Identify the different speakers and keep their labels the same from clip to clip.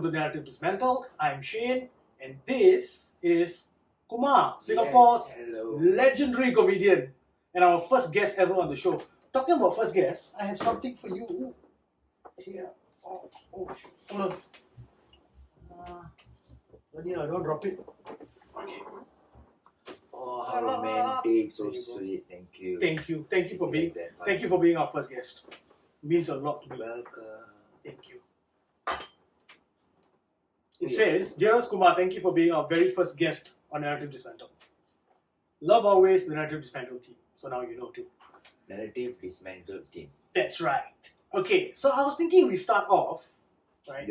Speaker 1: welcome to Narrative Dismantled. I'm Shane, and this is Kumar, Singapore's legendary comedian, and our first guest ever on the show. Talking about first guest, I have something for you. Ooh, here. Oh, shoot. Hold on. Don't drop it. Okay.
Speaker 2: Oh, how romantic, so sweet. Thank you.
Speaker 1: Thank you for being our first guest. Means a lot to me.
Speaker 2: Welcome.
Speaker 1: Thank you. It says, Dearest Kumar, thank you for being our very first guest on Narrative Dismantled. Love always the Narrative Dismantled team. So now you know too.
Speaker 2: Narrative Dismantled team.
Speaker 1: That's right. Okay, so I was thinking we start off, right,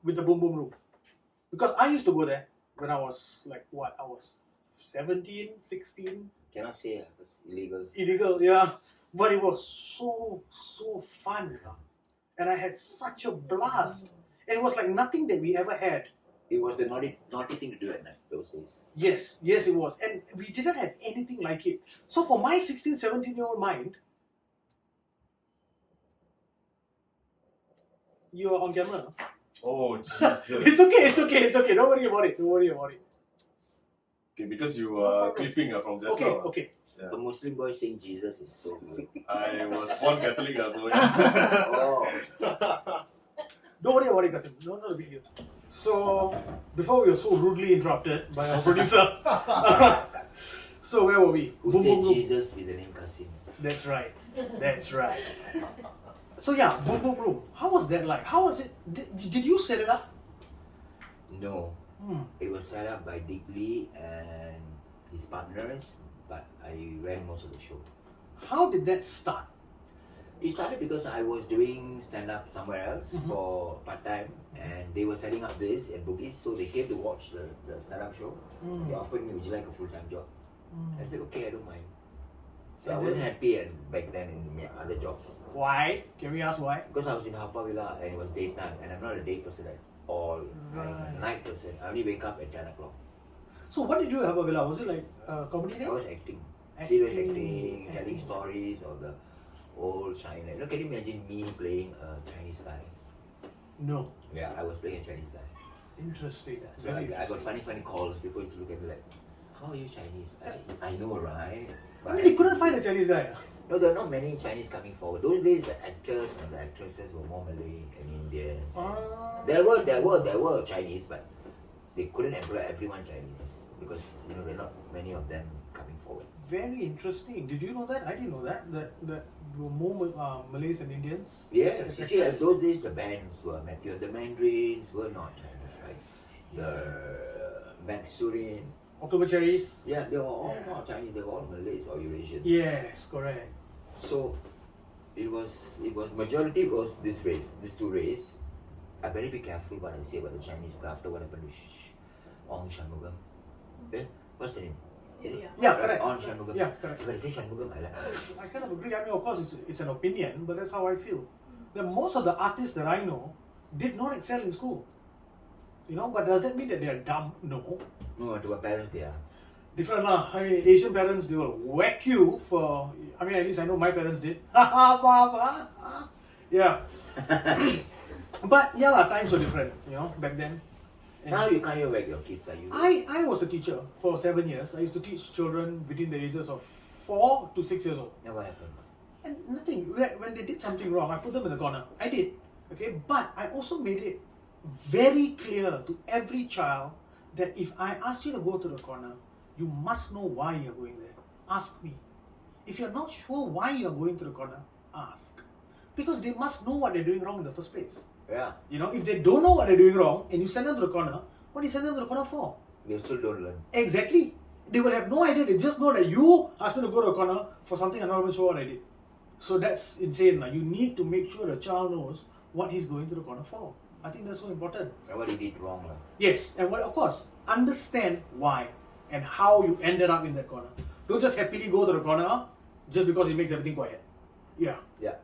Speaker 1: with the Boom Boom Room. Because I used to go there when I was I was 17, 16.
Speaker 2: Cannot say, it's illegal.
Speaker 1: Illegal, yeah. But it was so fun. And I had such a blast. And it was like nothing that we ever had.
Speaker 2: It was the naughty thing to do at night those days.
Speaker 1: Yes, it was. And we didn't have anything like it. So for my 16, 17-year-old mind, you are on camera.
Speaker 3: Oh, Jesus.
Speaker 1: It's okay. Don't worry about it.
Speaker 3: Okay, because you were clipping from just now.
Speaker 1: Okay.
Speaker 2: Yeah. A Muslim boy saying Jesus is so good.
Speaker 3: I was born Catholic as well.
Speaker 2: Oh.
Speaker 1: Don't worry about it, Kasim. No, not a big deal. So, before we were so rudely interrupted by our producer. So, where were we?
Speaker 2: Who said Jesus with the name Kasim?
Speaker 1: That's right. So, yeah, Boom Boom Room. How was that like? How was it? Did you set it up?
Speaker 2: No. It was set up by Dick Lee and his partners, but I ran most of the show.
Speaker 1: How did that start?
Speaker 2: It started because I was doing stand-up somewhere else for part-time, and they were setting up this in Bugis, so they came to watch the stand-up show. They offered me, would you like a full-time job? I said, okay, I don't mind. So I wasn't happy back then in my other jobs.
Speaker 1: Why? Can we ask why?
Speaker 2: Because I was in Haw Par Villa and it was daytime, and I'm not a day person at all. I'm a night person. I only wake up at 10 o'clock.
Speaker 1: So what did you do at Haw Par Villa? Was it like a comedy thing?
Speaker 2: I was acting. Serious acting, telling stories of the old China. You know, can you imagine me playing a Chinese guy?
Speaker 1: No.
Speaker 2: Yeah, I was playing a Chinese guy.
Speaker 1: Interesting.
Speaker 2: So I got funny calls. People used to look at me like, how are you Chinese? I said, I know, right? But
Speaker 1: I mean, you couldn't find a Chinese guy.
Speaker 2: No, there are not many Chinese coming forward. Those days, the actors and the actresses were more Malay and Indian. There were Chinese, but they couldn't employ everyone Chinese because there are not many of them coming forward.
Speaker 1: Very interesting. Did you know that? I didn't know that. That there were more Malays and Indians.
Speaker 2: Yes, you see, those days the bands were Matthew. The Mandarins were not Chinese, right? The Maxurin.
Speaker 1: October Cherries.
Speaker 2: Yeah, they were all not Chinese. They were all Malays or Eurasians.
Speaker 1: Yes, correct.
Speaker 2: So it was majority was this race, these two race. I better be careful what I say about the Chinese after what happened to Ong Shanmugam. What's the name?
Speaker 1: Yeah, correct.
Speaker 2: Ong Shanmugam.
Speaker 1: Yeah, correct.
Speaker 2: So when I say Shanmugam,
Speaker 1: I kind of agree. I mean, of course, it's an opinion, but that's how I feel. That most of the artists that I know did not excel in school. But does that mean that they are dumb? No.
Speaker 2: No, to our parents they are.
Speaker 1: Different lah. I mean, Asian parents, they will whack you for. I mean, at least I know my parents did. Yeah. But yeah lah, times were different. Back then. And
Speaker 2: now you can't even whack your kids, are you?
Speaker 1: I was a teacher for 7 years. I used to teach children between the ages of 4 to 6 years old.
Speaker 2: Now what happened?
Speaker 1: And nothing. When they did something wrong, I put them in the corner. I did. Okay, but I also made it very clear to every child that if I ask you to go to the corner, you must know why you're going there. Ask me. If you're not sure why you're going to the corner, ask. Because they must know what they're doing wrong in the first place.
Speaker 2: Yeah.
Speaker 1: If they don't know what they're doing wrong and you send them to the corner, what do you send them to the corner for?
Speaker 2: They still don't learn.
Speaker 1: Exactly. They will have no idea. They just know that you asked me to go to the corner for something I'm not even sure what I did. So that's insane. You need to make sure the child knows what he's going to the corner for. I think that's so important.
Speaker 2: And what he did wrong.
Speaker 1: Yes, and of course, understand why and how you ended up in that corner. Don't just happily go to the corner just because it makes everything quiet. Yeah.
Speaker 2: Yeah.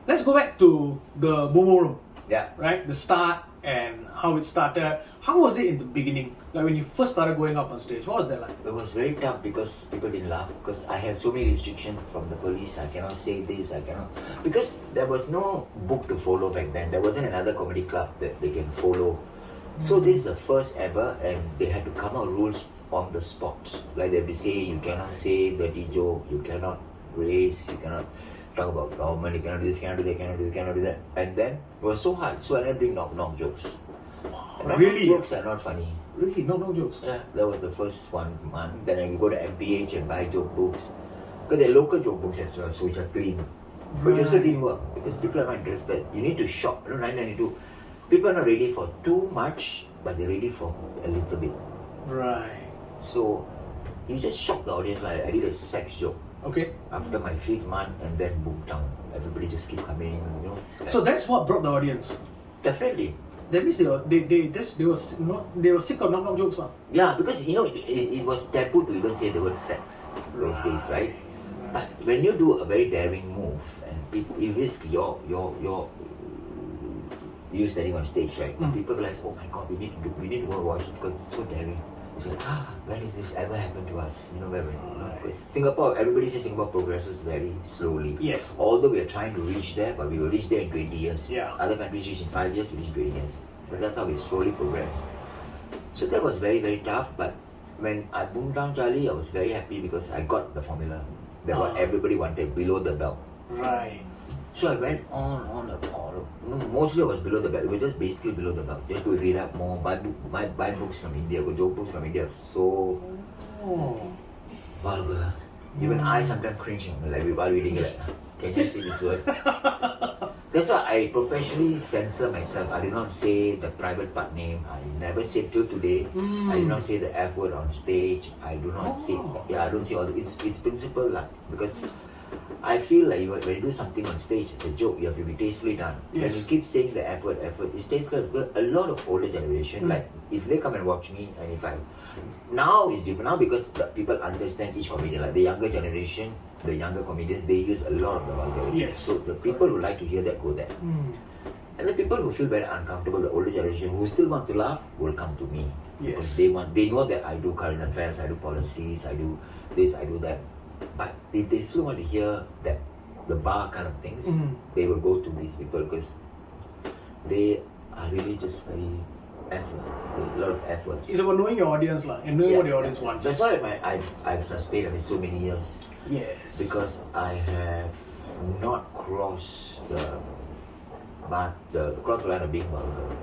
Speaker 1: Let's go back to the Boom Boom Room.
Speaker 2: Yeah.
Speaker 1: Right? The start and how it started. How was it in the beginning? Like when you first started going up on stage, what was that like?
Speaker 2: It was very tough because people didn't laugh because I had so many restrictions from the police. I cannot say this, I cannot, because there was no book to follow back then. There wasn't another comedy club that they can follow. So this is the first ever, and they had to come out rules on the spot. Like they would say, you cannot say dirty joke, you cannot race, you cannot talk about government, you cannot do this, you cannot do that, you cannot do that. And then it was so hard, so I ended up doing knock jokes. And
Speaker 1: Really?
Speaker 2: jokes are not funny.
Speaker 1: Really? No jokes?
Speaker 2: Yeah, that was the first 1 month. Then I would go to MPH and buy joke books. Because they're local joke books as well, so which are clean. Which also didn't work because people are not interested. You need to shock. 1992, people are not ready for too much, but they're ready for a little bit.
Speaker 1: Right.
Speaker 2: So you just shock the audience. Like I did a sex joke
Speaker 1: Okay.
Speaker 2: after my 5th month, and then boom down. Everybody just keep coming, you know.
Speaker 1: So that's what brought the audience.
Speaker 2: Definitely.
Speaker 1: That means they were sick of knock jokes, huh?
Speaker 2: Yeah, because you know it was taboo to even say the word sex those days, right? But when you do a very daring move and people, you risk you standing on stage, right? And people realize, oh my God, we need to go watch because it's so daring. It's like, when did this ever happen to us? You know, because Singapore, everybody says Singapore progresses very slowly.
Speaker 1: Yes.
Speaker 2: Although we are trying to reach there, but we will reach there in 20 years.
Speaker 1: Yeah.
Speaker 2: Other countries reach in 5 years, we reach in 20 years. But that's how we slowly progress. So that was very, very tough. But when I boomed down Charlie, I was very happy because I got the formula. That what everybody wanted, below the belt.
Speaker 1: Right.
Speaker 2: So I went on. Mostly I was below the belt. It was just basically below the belt. Just to read up more, buy books from India, joke books from India are so vulgar. Even I sometimes cringe while reading it. Can you say this word? That's why I professionally censor myself. I do not say the private part name. I never say till today. I do not say the F word on stage. I do not say. I don't say all. It's principle lah. Because I feel like when you do something on stage, it's a joke. You have to be tastefully done.
Speaker 1: Yes.
Speaker 2: When you keep saying the F word, it's tasteless. But a lot of older generation, like if they come and watch me, and if I now it's different now because the people understand each comedian. Like the younger generation, the younger comedians, they use a lot of the vulgarity.
Speaker 1: Yes.
Speaker 2: So the people who like to hear that go there. And the people who feel very uncomfortable, the older generation who still want to laugh, will come to me.
Speaker 1: Yes.
Speaker 2: Because they know that I do current affairs, I do policies, I do this, I do that. But if they still want to hear that the bar kind of things, they will go to these people because they are really just very a lot of F words.
Speaker 1: It's about knowing your audience and knowing what your audience wants.
Speaker 2: That's why I've sustained it so many years.
Speaker 1: Yes.
Speaker 2: Because I have not crossed the line of being vulgar.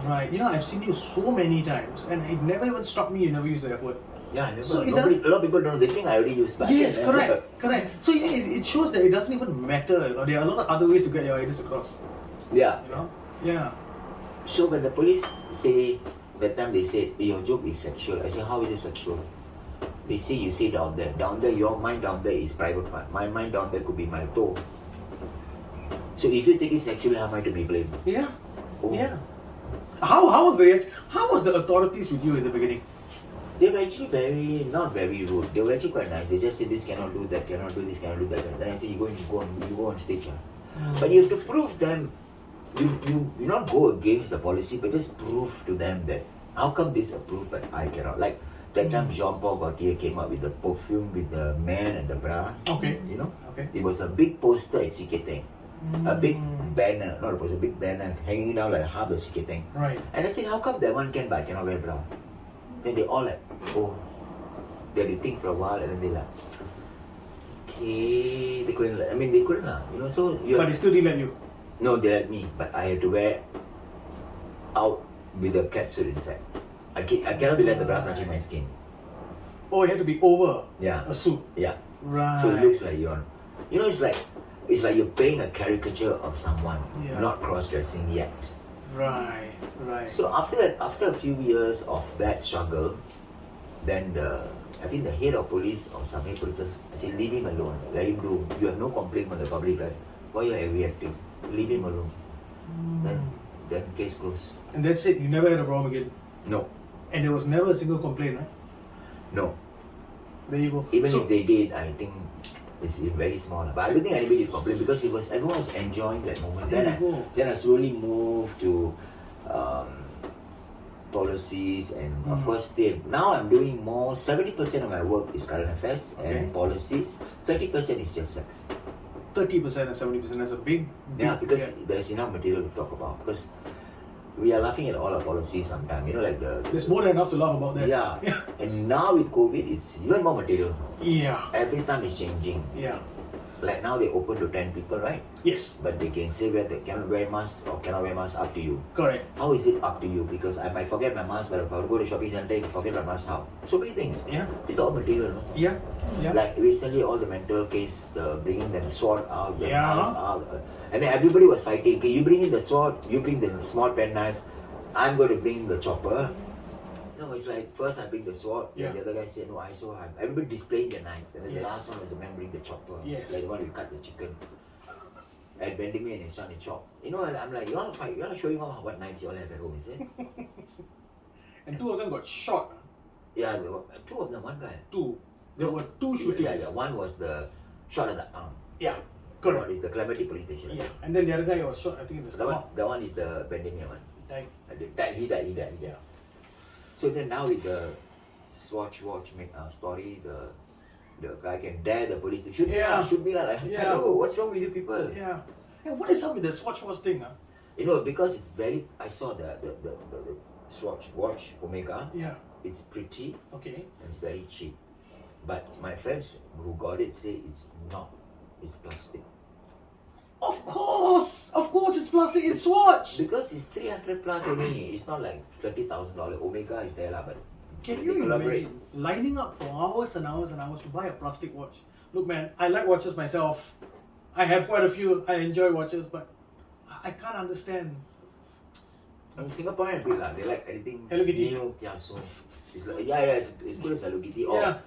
Speaker 1: Right. You know, I've seen you so many times, and it never even struck me you never use that word.
Speaker 2: Yeah, I never.
Speaker 1: So
Speaker 2: A lot of people don't know. They think I already use splash.
Speaker 1: Yes, correct. So it shows that it doesn't even matter. You know, there are a lot of other ways to get your ideas across.
Speaker 2: Yeah.
Speaker 1: You know. Yeah.
Speaker 2: So when the police say that time they said your joke is sexual, I say how is it sexual? They say you say down there, your mind down there is private part. My mind down there could be my toe. So if you take it sexually, how am I to be blamed?
Speaker 1: Yeah.
Speaker 2: Oh.
Speaker 1: Yeah. How was the reaction? How was the authorities with you in the beginning?
Speaker 2: They were actually not very rude. They were actually quite nice. They just said this cannot do that, cannot do this, cannot do that. And then I said you go on stage. But you have to prove them. You not go against the policy, but just prove to them that how come this approved but I cannot. Like that time Jean-Paul Gaultier came up with the perfume with the man and the bra.
Speaker 1: Okay.
Speaker 2: You know?
Speaker 1: Okay.
Speaker 2: It was a big poster at Siketeng. A big banner, not a poster, a big banner hanging down like half the Siketeng.
Speaker 1: Right.
Speaker 2: And I said, how come that one can but I cannot wear bra? Then they all like, oh, they had to think for a while and then they like, okay, they couldn't, you know, so you
Speaker 1: But they still didn't let you.
Speaker 2: No, they let me, but I had to wear out with a catsuit inside. I cannot be let the bra touching my skin.
Speaker 1: Oh, it had to be over
Speaker 2: Yeah.
Speaker 1: a suit.
Speaker 2: Yeah.
Speaker 1: Right.
Speaker 2: So it looks like you're, you know, it's like you're playing a caricature of someone, not cross-dressing yet.
Speaker 1: Right.
Speaker 2: So after a few years of that struggle, then I think the head of police or some head police, I said, leave him alone, let him do. You have no complaint from the public, right? Why you are reacting? Leave him alone. Then case closed.
Speaker 1: And that's it. You never had a problem again.
Speaker 2: No.
Speaker 1: And there was never a single complaint, right?
Speaker 2: No.
Speaker 1: There you go.
Speaker 2: Even if they did, I think it's very small. But I don't think anybody did complain because everyone was enjoying that moment. Then I slowly moved to policies, and of course still now I'm doing more. 70% of my work is current affairs and policies. 30% is just sex.
Speaker 1: 30% and 70%, that's a big
Speaker 2: Yeah, because there's enough material to talk about. Because we are laughing at all our policies sometimes. You know, like
Speaker 1: there's more than enough to laugh about that.
Speaker 2: Yeah. And now with COVID, it's even more material.
Speaker 1: Yeah.
Speaker 2: Every time it's changing.
Speaker 1: Yeah.
Speaker 2: Like now they open to 10 people, right?
Speaker 1: Yes.
Speaker 2: But they can say whether they can wear mask or cannot wear mask, up to you.
Speaker 1: Correct.
Speaker 2: How is it up to you? Because I might forget my mask, but if I go to shopping center, if I forget my mask, how? So many things.
Speaker 1: Yeah.
Speaker 2: It's all material, no?
Speaker 1: Yeah. Yeah.
Speaker 2: Like recently, all the mental case, the bringing the sword out, the
Speaker 1: Yeah.
Speaker 2: knife out, and then everybody was fighting. Okay, you bring in the sword, you bring the small pen knife. I'm going to bring the chopper. No, it's like first I bring the sword,
Speaker 1: Yeah.
Speaker 2: the other guy said no, I saw him. Everybody displaying their knife, and then the
Speaker 1: Yes.
Speaker 2: last one was the man bring the chopper,
Speaker 1: Yes.
Speaker 2: like the one who cut the chicken. And Benjamin and he's trying to chop. You know, and I'm like, you want to fight? You want to show you what knives you all have at home, is it?
Speaker 1: And two of them got shot.
Speaker 2: Yeah, there were two of them, one guy.
Speaker 1: Two. There were two shootings.
Speaker 2: Yeah. One was the shot at the arm.
Speaker 1: Yeah.
Speaker 2: One
Speaker 1: Correct.
Speaker 2: is the Clementi police station.
Speaker 1: Yeah. And then the other guy was shot, I think, in the stomach.
Speaker 2: The one is the Benjamin one.
Speaker 1: He died.
Speaker 2: He died.
Speaker 1: Yeah.
Speaker 2: So then now with the watch story, the guy can dare the police to shoot me.
Speaker 1: Yeah.
Speaker 2: Shoot me like,
Speaker 1: Yeah.
Speaker 2: hello, what's wrong with you people?
Speaker 1: Yeah. Yeah. What is up with the Swatch Wars thing? Huh?
Speaker 2: You know, because it's very. I saw the Swatch watch Omega.
Speaker 1: Yeah.
Speaker 2: It's pretty
Speaker 1: Okay.
Speaker 2: and it's very cheap. But my friends who got it say it's not. It's plastic.
Speaker 1: Of course, it's plastic. It's Swatch.
Speaker 2: Because it's 300 plus only. It's not like $30,000. Omega is there lah, but
Speaker 1: Can
Speaker 2: they
Speaker 1: you
Speaker 2: collaborate.
Speaker 1: imagine lining up for hours and hours and hours to buy a plastic watch? Look, man, I like watches myself. I have quite a few. I enjoy watches, but I can't understand.
Speaker 2: I mean, Singaporean a bit lah. They like anything
Speaker 1: Hello Kitty.
Speaker 2: new. Yeah, so it's like it's good as Hello Kitty or
Speaker 1: Yeah.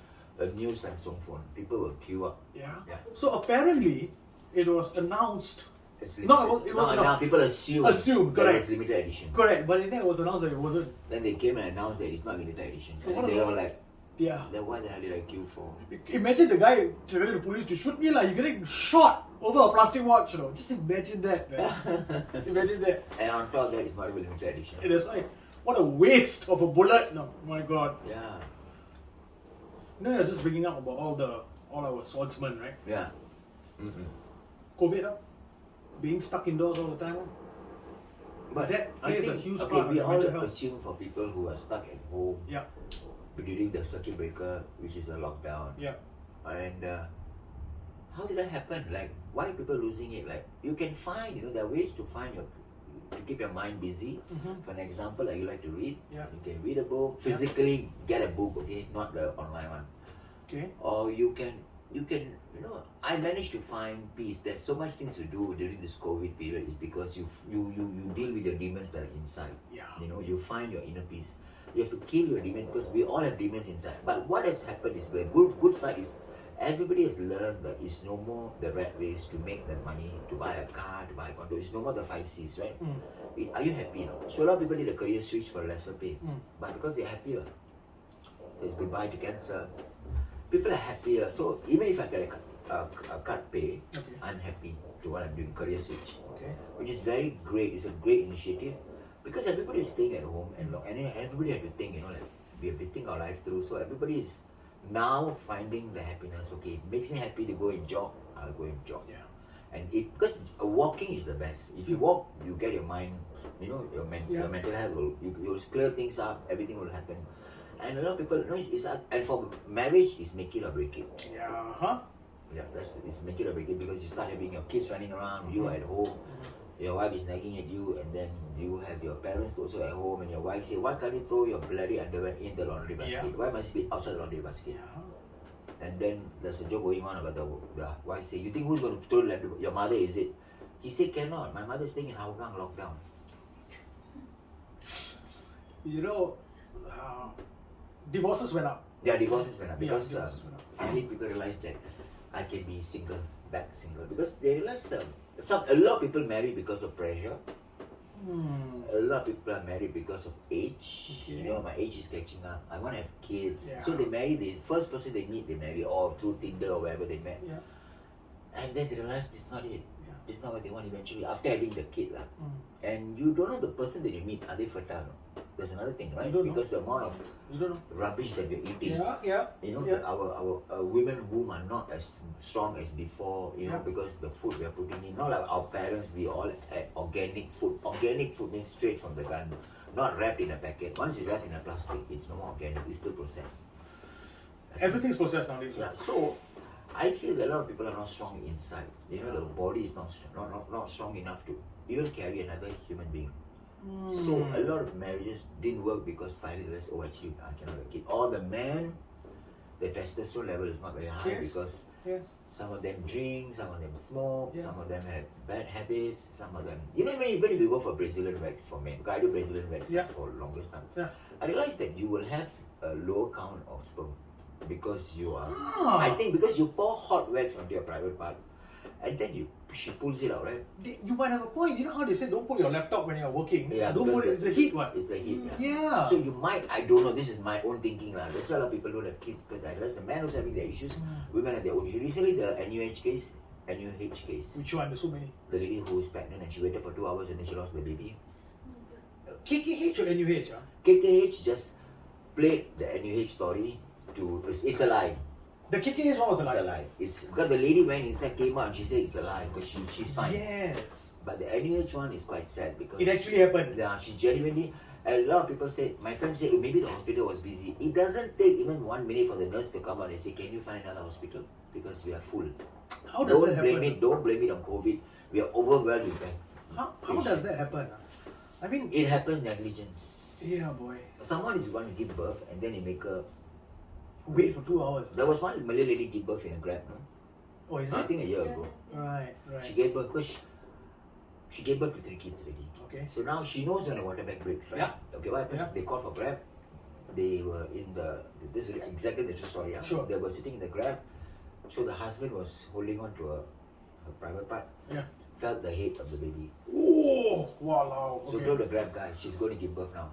Speaker 2: a new Samsung phone. People will queue up.
Speaker 1: Yeah.
Speaker 2: Yeah.
Speaker 1: So apparently, it was announced.
Speaker 2: It's
Speaker 1: No,
Speaker 2: limited.
Speaker 1: it was
Speaker 2: now
Speaker 1: not.
Speaker 2: people assume
Speaker 1: Assume,
Speaker 2: that
Speaker 1: correct.
Speaker 2: it was limited edition.
Speaker 1: Correct, but then it was announced that it wasn't.
Speaker 2: Then they came and announced that it's not limited edition.
Speaker 1: So
Speaker 2: And
Speaker 1: what
Speaker 2: they
Speaker 1: about-
Speaker 2: were like,
Speaker 1: Yeah.
Speaker 2: then what the hell did I queue for?
Speaker 1: Imagine the guy telling the police to shoot me like you're getting shot over a plastic watch, you know. Just imagine that, man. Imagine that.
Speaker 2: And on top of that, it's not even limited edition.
Speaker 1: It is like, what a waste of a bullet. No, my God.
Speaker 2: Yeah.
Speaker 1: You know, you're just bringing up about all our swordsmen, right?
Speaker 2: Yeah. Mm-mm.
Speaker 1: COVID, being stuck indoors all the time.
Speaker 2: But
Speaker 1: that
Speaker 2: I
Speaker 1: plays a
Speaker 2: think,
Speaker 1: huge
Speaker 2: okay,
Speaker 1: part
Speaker 2: we
Speaker 1: of
Speaker 2: all
Speaker 1: mental health.
Speaker 2: assume for people who are stuck at home
Speaker 1: Yeah,
Speaker 2: during the circuit breaker, which is the lockdown.
Speaker 1: yeah.
Speaker 2: And how did that happen? Like, why are people losing it? Like, you can find, there are ways to keep your mind busy.
Speaker 1: Mm-hmm.
Speaker 2: For an example, like you like to read,
Speaker 1: Yeah.
Speaker 2: you can read a book, physically get a book, okay, not the online one.
Speaker 1: Okay.
Speaker 2: Or you can, I managed to find peace. There's so much things to do during this COVID period is because you deal with your demons that are inside.
Speaker 1: Yeah.
Speaker 2: You find your inner peace. You have to kill your demons because we all have demons inside. But what has happened is the good side is everybody has learned that it's no more the rat race to make the money, to buy a car, to buy a condo. It's no more the 5 C's, right? Are you happy now? So a lot of people did a career switch for lesser pay. But because they're happier. So it's goodbye to cancer. People are happier. So even if I get a cut pay,
Speaker 1: Okay.
Speaker 2: I'm happy to what I'm doing, career switch.
Speaker 1: Okay.
Speaker 2: Which is very great. It's a great initiative because everybody is staying at home and everybody had to think, like we have to think our life through. So everybody is now finding the happiness. Okay, it makes me happy to go and jog. I'll go and jog.
Speaker 1: Yeah.
Speaker 2: And because walking is the best. If you walk, you get your mind, your mental health will you'll clear things up. Everything will happen. And a lot of people, and for marriage, is make it or break it.
Speaker 1: Yeah. Huh?
Speaker 2: Yeah, it's make it or break it because you start having your kids running around, you are at home, your wife is nagging at you, and then you have your parents also at home, and your wife say, why can't you throw your bloody underwear in the laundry basket?
Speaker 1: Yeah.
Speaker 2: Why must it be outside the laundry basket?
Speaker 1: Yeah.
Speaker 2: And then there's a joke going on about the wife say, you think who's going to throw the laundry? Your mother, is it? He said, cannot. My mother is staying in Hougang lockdown.
Speaker 1: Divorces went up.
Speaker 2: Yeah, divorces went up because
Speaker 1: divorces went up.
Speaker 2: finally people realized that I can be back single. Because they realized a lot of people marry because of pressure. A lot of people are married because of age.
Speaker 1: Okay.
Speaker 2: My age is catching up. I want to have kids.
Speaker 1: Yeah.
Speaker 2: So they marry, the first person they meet, they marry, or through Tinder or wherever they met.
Speaker 1: Yeah.
Speaker 2: And then they realize this is not it.
Speaker 1: Yeah.
Speaker 2: It's not what they want eventually after having the kid.
Speaker 1: Mm.
Speaker 2: And you don't know the person that you meet, are they fertile? That's another thing, right?
Speaker 1: don't know.
Speaker 2: Because the amount of
Speaker 1: You don't know.
Speaker 2: rubbish that we're eating.
Speaker 1: Yeah.
Speaker 2: You know,
Speaker 1: Yeah.
Speaker 2: our women womb are not as strong as before, you know,
Speaker 1: Yeah.
Speaker 2: because the food we are putting in, not like our parents, we all had organic food. Organic food means straight from the garden, not wrapped in a packet. Once it's wrapped in a plastic, it's no more organic, it's still processed.
Speaker 1: Everything's processed nowadays.
Speaker 2: Yeah, so I feel that a lot of people are not strong inside. You know, the body is not strong enough to even carry another human being. So a lot of marriages didn't work because finally realized, oh, actually I cannot have a kid. Or the man, the testosterone level is not very high
Speaker 1: Yes.
Speaker 2: because
Speaker 1: Yes.
Speaker 2: some of them drink, some of them smoke,
Speaker 1: Yeah.
Speaker 2: some of them have bad habits, some of them, you know, even if you go for Brazilian wax for men, because I do Brazilian wax
Speaker 1: Yeah.
Speaker 2: for the longest time,
Speaker 1: Yeah.
Speaker 2: I realized that you will have a lower count of sperm because you are,
Speaker 1: Ah.
Speaker 2: I think because you pour hot wax onto your private part and then she pulls it out, right?
Speaker 1: You might have a point. You know how they say don't put your laptop when you're working?
Speaker 2: Yeah,
Speaker 1: Don't
Speaker 2: because
Speaker 1: put it, it's the heat one.
Speaker 2: It's the heat, yeah.
Speaker 1: Yeah.
Speaker 2: So you might, I don't know, this is my own thinking lah. That's why a lot of people don't have kids, but I realize the men also having their issues, women have their own issues. Recently the NUH case,
Speaker 1: Which one? There's so many.
Speaker 2: the lady who is pregnant and she waited for 2 hours and then she lost the baby.
Speaker 1: KKH or NUH?
Speaker 2: KKH just played the NUH story to, it's a lie.
Speaker 1: The KKH one was a
Speaker 2: It's a
Speaker 1: lie.
Speaker 2: lie. It's because the lady went inside, came out and she said it's a lie because she's fine.
Speaker 1: Yes.
Speaker 2: But the NUH one is quite sad because
Speaker 1: It actually happened.
Speaker 2: yeah, she genuinely, a lot of people said, my friend said, oh, maybe the hospital was busy. It doesn't take even 1 minute for the nurse to come out and say, can you find another hospital? Because we are full.
Speaker 1: How does that
Speaker 2: blame
Speaker 1: happen?
Speaker 2: it, don't blame it on COVID. We are overwhelmed with that.
Speaker 1: How does that happen? I mean,
Speaker 2: It happens negligence.
Speaker 1: yeah, boy.
Speaker 2: Someone is going to give birth and then they make a,
Speaker 1: Wait for 2 hours.
Speaker 2: there was one Malay lady give birth in a Grab, no?
Speaker 1: Oh, is
Speaker 2: I
Speaker 1: it?
Speaker 2: think a year ago.
Speaker 1: Right.
Speaker 2: She gave birth because she gave birth to 3 kids already.
Speaker 1: Okay.
Speaker 2: So now she knows when the water bag breaks, right?
Speaker 1: Yeah.
Speaker 2: Okay, what happened?
Speaker 1: Yeah.
Speaker 2: They called for Grab. They were in the, this is exactly the true story. Yeah?
Speaker 1: Sure.
Speaker 2: They were sitting in the Grab. So the husband was holding on to her private part.
Speaker 1: Yeah.
Speaker 2: Felt the head of the baby.
Speaker 1: Oh, wow.
Speaker 2: So told the Grab guy, she's going to give birth now.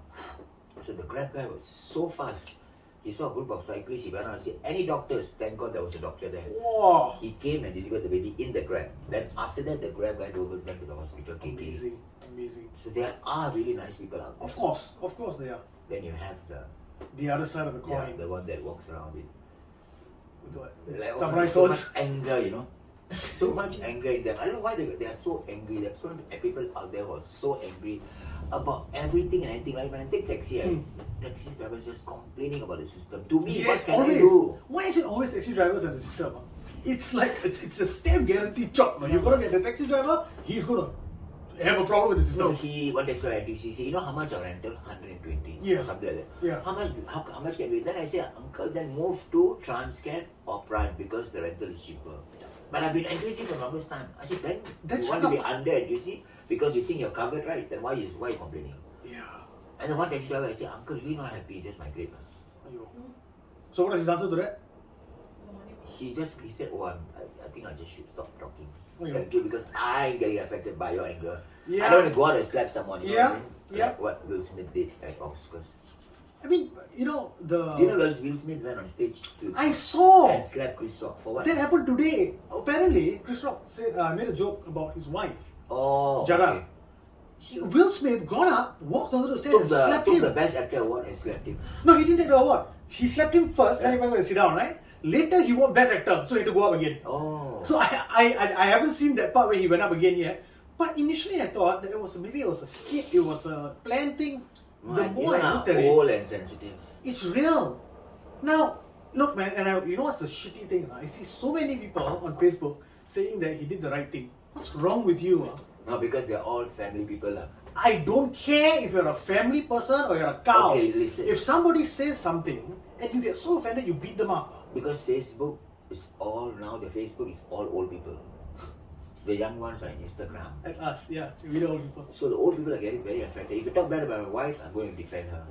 Speaker 2: So the Grab guy was so fast. He saw a group of cyclists. He went out and said, any doctors? Thank God there was a doctor there.
Speaker 1: Wow.
Speaker 2: He came and delivered the baby in the Grab. Then after that, the Grab guy drove it back to the hospital.
Speaker 1: Amazing. Amazing.
Speaker 2: So there are really nice people out there.
Speaker 1: Of course they are.
Speaker 2: Then you have
Speaker 1: The other side of the
Speaker 2: yeah,
Speaker 1: coin.
Speaker 2: the one that walks around with
Speaker 1: With what?
Speaker 2: like,
Speaker 1: Samurai
Speaker 2: so
Speaker 1: swords.
Speaker 2: much anger, you know. So much anger in them. I don't know why they are so angry. There are so many people out there who are so angry about everything and anything. Like when I take taxi, taxi drivers just complaining about the system. To me, what
Speaker 1: Yes,
Speaker 2: can I
Speaker 1: always.
Speaker 2: do?
Speaker 1: Why is it always taxi drivers and the system? It's like it's a stamp guarantee chop. No? You're gonna get the taxi driver, he's gonna have a problem with the system.
Speaker 2: No, one taxi driver he said, you know how much our rental? 120
Speaker 1: Yeah.
Speaker 2: or something like that.
Speaker 1: Yeah.
Speaker 2: How much can we? Then I say, uncle, then move to Transcab or Prime because the rental is cheaper. But I've been NTUC for the longest time. I said, then
Speaker 1: That's
Speaker 2: you want to be
Speaker 1: up.
Speaker 2: under NTUC because you think you're covered, right? Then why you complaining?
Speaker 1: Yeah.
Speaker 2: And the one taxi driver, I say, uncle, really not happy, just migrate.
Speaker 1: Aiyo. So what is his answer to that?
Speaker 2: He said, oh, I think I just should stop talking.
Speaker 1: Aiyo.
Speaker 2: Thank you, because I'm getting affected by your anger.
Speaker 1: Yeah.
Speaker 2: I don't want to go out and slap someone, you know
Speaker 1: Yeah.
Speaker 2: what I mean?
Speaker 1: Yeah.
Speaker 2: Like what Will Smith did at Oscars.
Speaker 1: I mean, you know the.
Speaker 2: Do you know Will Smith went on stage to
Speaker 1: I saw
Speaker 2: and slapped Chris Rock for what?
Speaker 1: that happened today. Apparently, Chris Rock said made a joke about his wife.
Speaker 2: Oh,
Speaker 1: Jada.
Speaker 2: okay.
Speaker 1: Will Smith got up, walked onto the stage,
Speaker 2: Took
Speaker 1: and slapped
Speaker 2: the
Speaker 1: him.
Speaker 2: best actor award and slapped him.
Speaker 1: No, he didn't take the award. He slapped him first, then he went to sit down, right? Later, he won Best Actor, so he had to go up again.
Speaker 2: Oh.
Speaker 1: So I haven't seen that part where he went up again yet. But initially, I thought that it was a skit, it was a planned thing. The more I looked at it,
Speaker 2: old and sensitive.
Speaker 1: it's real. Now, look, man, and you know what's the shitty thing? I see so many people on Facebook saying that he did the right thing. What's wrong with you?
Speaker 2: No, because they're all family people.
Speaker 1: I don't care if you're a family person or you're a cow.
Speaker 2: Okay, listen.
Speaker 1: If somebody says something and you get so offended, you beat them up.
Speaker 2: Because Facebook is all old people. The young ones are on Instagram.
Speaker 1: That's us, yeah. We the old people.
Speaker 2: So the old people are getting very affected. If you talk bad about my wife, I'm going to defend her.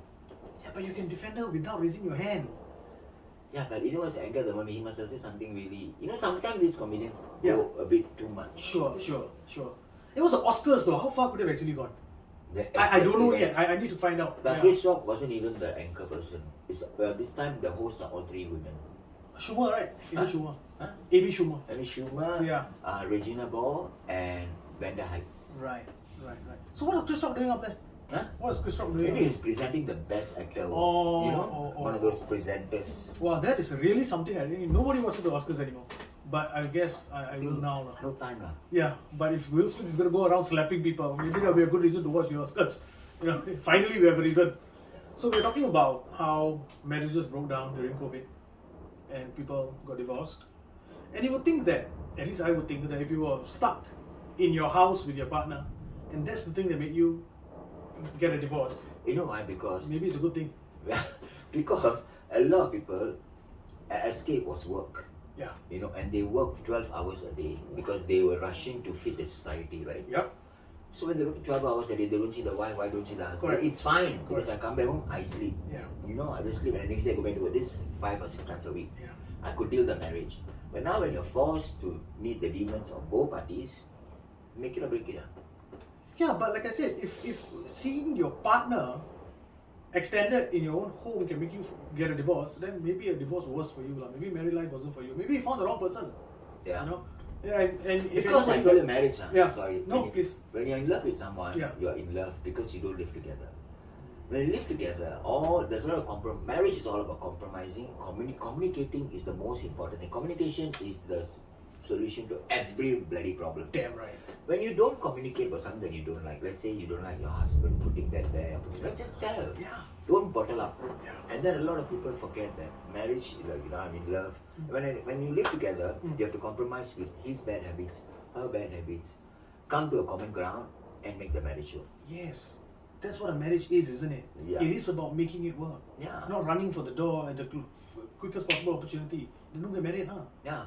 Speaker 1: Yeah, but you can defend her without raising your hand.
Speaker 2: Yeah, but you know what's anger the moment? He must have said something really... You know, sometimes these comedians
Speaker 1: Yeah.
Speaker 2: go a bit too much.
Speaker 1: Sure. It was the Oscars though. How far could it have actually gone?
Speaker 2: They're
Speaker 1: I don't know
Speaker 2: accepting
Speaker 1: yet. I need to find out.
Speaker 2: But
Speaker 1: Yeah.
Speaker 2: Chris Rock wasn't even the anchor person. This time the hosts are all 3 women.
Speaker 1: Schumer, right? Amy
Speaker 2: Huh?
Speaker 1: Schumer.
Speaker 2: Huh?
Speaker 1: Amy Schumer.
Speaker 2: Amy Schumer,
Speaker 1: Yeah.
Speaker 2: Regina Ball, and Amanda Heights.
Speaker 1: Right. So what is Chris Rock doing up there?
Speaker 2: Huh?
Speaker 1: What is Chris Rock doing?
Speaker 2: Maybe he's presenting the best actor.
Speaker 1: Oh,
Speaker 2: you know, one of those presenters.
Speaker 1: Wow, that is really something. I think nobody watches the Oscars anymore. But I guess I will now.
Speaker 2: No time lah.
Speaker 1: Yeah, but if Will Smith is going to go around slapping people, maybe that'll be a good reason to watch the Oscars. You know, finally we have a reason. So we're talking about how marriages broke down during COVID and people got divorced. And you would think that, at least I would think that if you were stuck in your house with your partner, and that's the thing that made you get a divorce,
Speaker 2: You know why? Because
Speaker 1: maybe it's a good thing.
Speaker 2: because a lot of people escape was work.
Speaker 1: Yeah.
Speaker 2: You know, and they work 12 hours a day because they were rushing to fit the society, right?
Speaker 1: Yep.
Speaker 2: So when they work 12 hours a day, they don't see the wife, why don't see the husband?
Speaker 1: Correct.
Speaker 2: It's fine because I come back home, I sleep.
Speaker 1: Yeah.
Speaker 2: You know, I just sleep and the next day I go back to work. This 5 or 6 times a week.
Speaker 1: Yeah.
Speaker 2: I could deal the marriage. But now when you're forced to meet the demons of both parties, make it or break it.
Speaker 1: Yeah, but like I said, if seeing your partner extended in your own home can make you get a divorce, then maybe a divorce was for you. Maybe married life wasn't for you. Maybe you found the wrong person.
Speaker 2: Yeah.
Speaker 1: You know? Yeah, and if
Speaker 2: Because I tell you marriage,
Speaker 1: Yeah.
Speaker 2: sorry.
Speaker 1: No,
Speaker 2: when you-
Speaker 1: please.
Speaker 2: When you're in love with someone,
Speaker 1: Yeah.
Speaker 2: you're in love because you don't live together. When you live together, there's a lot of compromise. Marriage is all about compromising. Communicating is the most important thing. Communication is the solution to every bloody problem.
Speaker 1: Damn right.
Speaker 2: When you don't communicate about something that you don't like, let's say you don't like your husband putting that there, just tell.
Speaker 1: Yeah.
Speaker 2: Don't bottle up.
Speaker 1: Yeah.
Speaker 2: And then a lot of people forget that marriage, like, you know, I'm in love. When you live together, you have to compromise with his bad habits, her bad habits, come to a common ground and make the marriage work.
Speaker 1: Yes. That's what a marriage is, isn't it?
Speaker 2: Yeah.
Speaker 1: It is about making it work.
Speaker 2: Yeah.
Speaker 1: Not running for the door at the quickest possible opportunity. Then don't get married, huh?
Speaker 2: Yeah.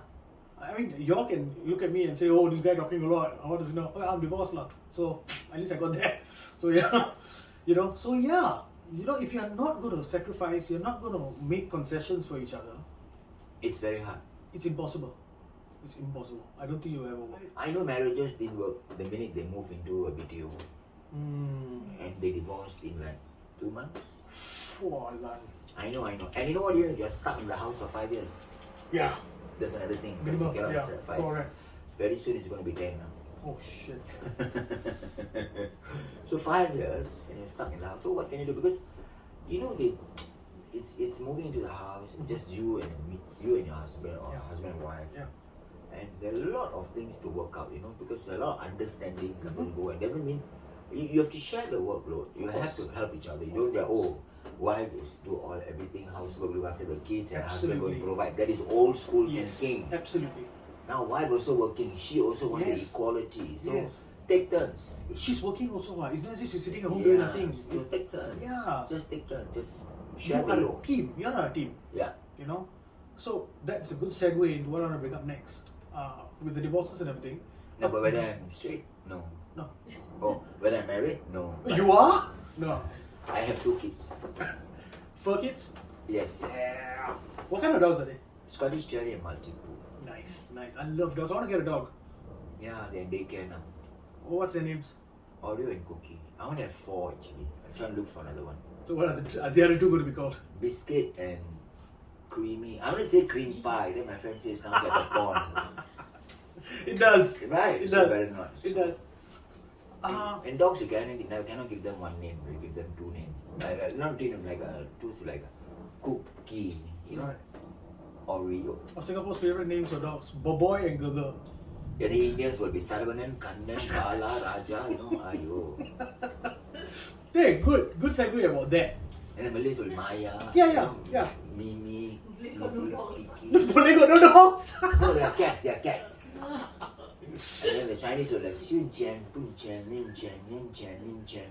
Speaker 1: I mean, y'all can look at me and say, oh, this guy talking a lot. What does he know? Oh, I'm divorced now. So at least I got that. So yeah, you know. So yeah, you know, if you are not going to sacrifice, you're not going to make concessions for each other.
Speaker 2: It's very hard.
Speaker 1: It's impossible. It's impossible. I don't think you'll ever work.
Speaker 2: I know marriages didn't work the minute they moved into a BTO and they divorced in like 2 months.
Speaker 1: Oh, man.
Speaker 2: I know. And you know what? You're stuck in the house for 5 years.
Speaker 1: Yeah.
Speaker 2: That's another thing. Because you
Speaker 1: Minimum.
Speaker 2: cannot
Speaker 1: Yeah.
Speaker 2: set 5.
Speaker 1: Correct.
Speaker 2: Very soon it's going to be 10 now.
Speaker 1: Oh shit.
Speaker 2: So 5 years and you're stuck in the house. So what can you do? Because you know it's moving into the house, just you and your husband or
Speaker 1: Yeah.
Speaker 2: husband and wife.
Speaker 1: Yeah.
Speaker 2: And there are a lot of things to work out, you know, because there are a lot of understandings that will go. And doesn't mean you have to share the workload. You have to help each other. You don't get wife is do all everything, housework, look after the kids, and husband going to provide. That is old school
Speaker 1: Yes.
Speaker 2: thinking.
Speaker 1: Absolutely.
Speaker 2: Now wife also working, she also wants
Speaker 1: Yes.
Speaker 2: the equality. So
Speaker 1: Yes.
Speaker 2: take turns.
Speaker 1: She's working also. It's not as if she's sitting at home doing nothing.
Speaker 2: So take turns.
Speaker 1: Yeah.
Speaker 2: Just take turns. Just
Speaker 1: You
Speaker 2: share the
Speaker 1: are a
Speaker 2: load.
Speaker 1: team. You are a team.
Speaker 2: Yeah.
Speaker 1: You know. So that's a good segue into what I want to bring up next. With the divorces and everything.
Speaker 2: No, but whether I'm straight? No.
Speaker 1: No.
Speaker 2: Oh, whether I'm married? No. But
Speaker 1: You are? No.
Speaker 2: I have 2 kids.
Speaker 1: Fur kids?
Speaker 2: Yes.
Speaker 1: Yeah. What kind of dogs are they?
Speaker 2: Scottish Terrier and Maltipoo.
Speaker 1: Nice, nice. I love dogs. I want to get a dog.
Speaker 2: Yeah, they're in daycare now.
Speaker 1: Oh, what's their names?
Speaker 2: Oreo and Cookie. I want to have 4 actually. I trying to look for another one.
Speaker 1: So what are the other two going to be called?
Speaker 2: Biscuit and creamy. I want to say cream pie. Then my friend says it sounds like a porn.
Speaker 1: It does.
Speaker 2: Right?
Speaker 1: It
Speaker 2: So
Speaker 1: does.
Speaker 2: better not.
Speaker 1: It does.
Speaker 2: And dogs, you cannot give them 1 name. You give them 2 names. Not 2 names, like two, like a Cookie. You know,
Speaker 1: Right.
Speaker 2: Oreo.
Speaker 1: Singapore's favorite names for dogs: Boboy and Gurgle.
Speaker 2: Yeah, the Indians will be Saravanan, Kannan, Bala, Raja. You know, ayo.
Speaker 1: Hey, good segue about that.
Speaker 2: And the Malays will be Maya.
Speaker 1: Yeah,
Speaker 2: you
Speaker 1: yeah,
Speaker 2: know,
Speaker 1: yeah.
Speaker 2: Mimi, Sisi, Kiki.
Speaker 1: Boleh got no dogs.
Speaker 2: No, they are cats. And then the Chinese will like Xun Jian, Pun Jian, Nin Jian, Nin Jian, Nin Jian.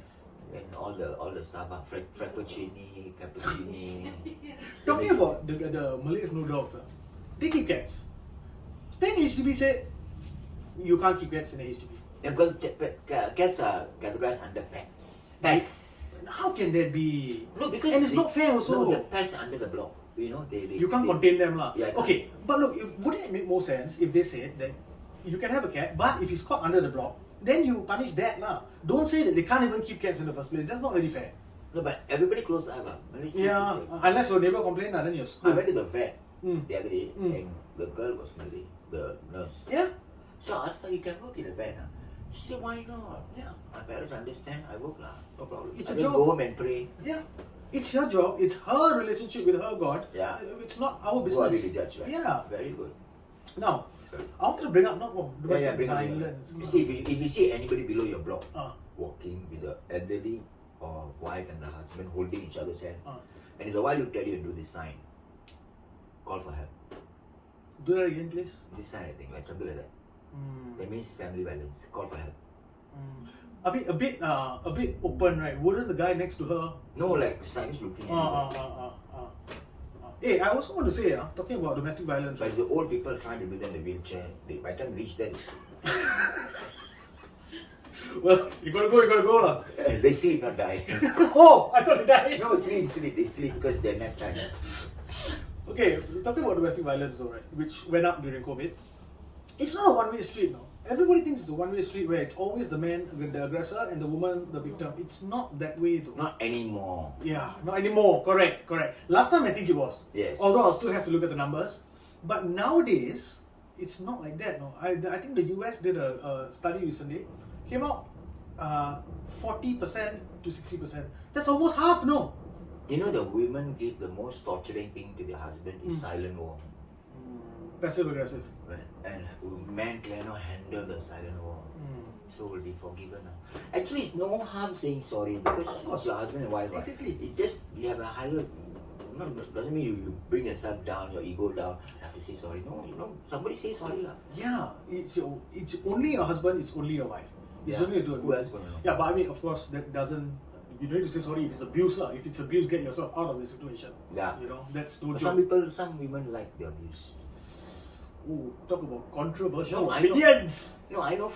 Speaker 2: And all the Starbucks, Frappuccini, Cappuccini.
Speaker 1: Talking about the Malays no dogs, they keep cats. Then HDB said you can't keep cats in a HDB.
Speaker 2: Yeah, because cats are categorized under pets. Pests.
Speaker 1: How can that be?
Speaker 2: No, because
Speaker 1: and it's not fair also.
Speaker 2: No, the pests under the block. You know,
Speaker 1: You can't contain them lah.
Speaker 2: Yeah,
Speaker 1: okay, but look, wouldn't it make more sense if they said that you can have a cat, but if it's caught under the block, then you punish that lah. Don't say that they can't even keep cats in the first place. That's not really fair.
Speaker 2: No, but everybody close eye. Malays don't
Speaker 1: Yeah,
Speaker 2: keep cats.
Speaker 1: unless your neighbor complain, then you're
Speaker 2: I
Speaker 1: screwed.
Speaker 2: went to the vet
Speaker 1: Mm.
Speaker 2: the other day,
Speaker 1: Mm.
Speaker 2: and the girl was Malay, the nurse.
Speaker 1: Yeah.
Speaker 2: So I asked her, you can work in the vet. She said, why not?
Speaker 1: Yeah.
Speaker 2: My parents understand, I work lah, no problem.
Speaker 1: It's
Speaker 2: I
Speaker 1: a
Speaker 2: just
Speaker 1: job.
Speaker 2: go home and pray.
Speaker 1: Yeah. It's her job. It's her relationship with her God.
Speaker 2: Yeah.
Speaker 1: It's not our
Speaker 2: Who are we
Speaker 1: business.
Speaker 2: to judge, right?
Speaker 1: Yeah.
Speaker 2: Very good.
Speaker 1: Now,
Speaker 2: Sorry.
Speaker 1: I want to bring up not domestic
Speaker 2: bring up.
Speaker 1: violence.
Speaker 2: You see, if you see anybody below your block
Speaker 1: Ah.
Speaker 2: walking with the elderly or wife and the husband holding each other's hand,
Speaker 1: Ah.
Speaker 2: and if the wife look at you and do this sign, call for help.
Speaker 1: Do that again, please.
Speaker 2: This sign, I think, like something like that.
Speaker 1: Mm.
Speaker 2: That means family violence. Call for help.
Speaker 1: Mm. A bit open, right? Wouldn't the guy next to her?
Speaker 2: No, like the sign is looking at you.
Speaker 1: Hey, I also want to say, talking about domestic violence.
Speaker 2: But if the old people trying to do that in the wheelchair, by the time reach there,
Speaker 1: Well, you gotta go lah.
Speaker 2: they sleep, not die.
Speaker 1: Oh, I thought he died.
Speaker 2: No, sleep. They sleep because they're nap time.
Speaker 1: Okay, talking about domestic violence though, right? Which went up during COVID. It's not a one-way street, no. Everybody thinks it's a one-way street where it's always the man, the aggressor, and the woman, the victim. It's not that way though.
Speaker 2: Not anymore.
Speaker 1: Yeah, not anymore. Correct. Last time I think it was.
Speaker 2: Yes.
Speaker 1: Although I'll still have to look at the numbers. But nowadays, it's not like that. No, I think the US did a study recently. Came out 40% to 60%. That's almost half. No.
Speaker 2: You know, the women give the most torturing thing to their husband is silent war.
Speaker 1: Passive aggressive.
Speaker 2: And man cannot handle the silent war. So will be forgiven now. Actually, it's no harm saying sorry because of course your husband and wife. Right?
Speaker 1: Exactly.
Speaker 2: It just you have a higher. No, doesn't mean you bring yourself down, your ego down. You have to say sorry. No, somebody say sorry lah.
Speaker 1: Yeah, it's only your husband. It's only your wife. It's only your two.
Speaker 2: Who else gonna know?
Speaker 1: Yeah, but I mean, of course, that doesn't. You don't need to say sorry if it's abuse lah. If it's abuse, get yourself out of the situation.
Speaker 2: Yeah.
Speaker 1: You know, that's no
Speaker 2: But
Speaker 1: joke.
Speaker 2: some women like the abuse.
Speaker 1: Ooh, talk about controversial
Speaker 2: No, I know.
Speaker 1: opinions.
Speaker 2: No, I know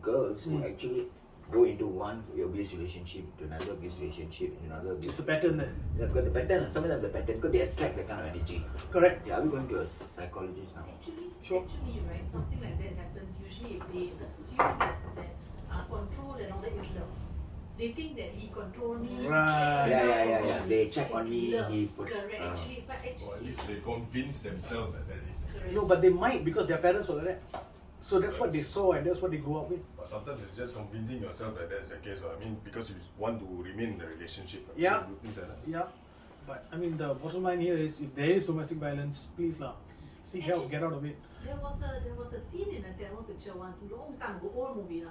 Speaker 2: girls who actually go into one abuse relationship to another abuse relationship to another abuse.
Speaker 1: It's a pattern there.
Speaker 2: They've got the pattern. Some of them have the pattern because they attract that kind of energy.
Speaker 1: Correct.
Speaker 2: Yeah, are we going to a psychologist now?
Speaker 4: Actually, right, something like that happens usually if they assume that control and all that is love. They think that he control me.
Speaker 1: Right.
Speaker 2: Yeah. They check on me.
Speaker 4: Love.
Speaker 2: He put.
Speaker 4: Correct. Actually, but
Speaker 3: Or at
Speaker 4: actually,
Speaker 3: least they convince themselves that is the case.
Speaker 1: No, but they might because their parents were like that. So that's what they saw and that's what they grew up with.
Speaker 3: But sometimes it's just convincing yourself that that's the case. I mean, because you want to remain in the relationship.
Speaker 1: Yeah.
Speaker 3: So do things like that.
Speaker 1: Yeah. But I mean, the bottom line here is if there is domestic violence, please lah, seek help, get out of it.
Speaker 4: there was a scene in a Tamil picture once, long time ago, old movie,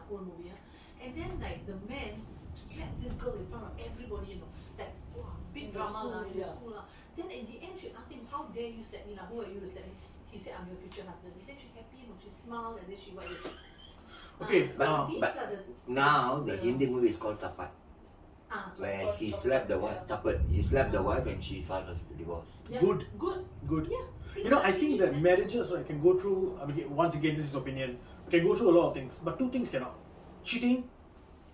Speaker 4: and then like the man slapped this girl in front of everybody, like wow, big drama lah in the school lah. Then in the end, she asked him, "How dare you slap me lah? Who are you to slap me?" He said, "I'm your future husband." Then she happy, she smiled, and then she wiped it.
Speaker 1: Okay,
Speaker 4: So these
Speaker 2: but
Speaker 4: are the
Speaker 2: Now the Hindi movie is called Tapat, where he slapped the wife. Tapat. He slapped the wife and she filed for divorce.
Speaker 4: yeah,
Speaker 1: Good.
Speaker 4: good. Yeah.
Speaker 1: You know, I think that marriages right, can go through, I mean, once again, this is opinion, can go through a lot of things, but two things cannot. Cheating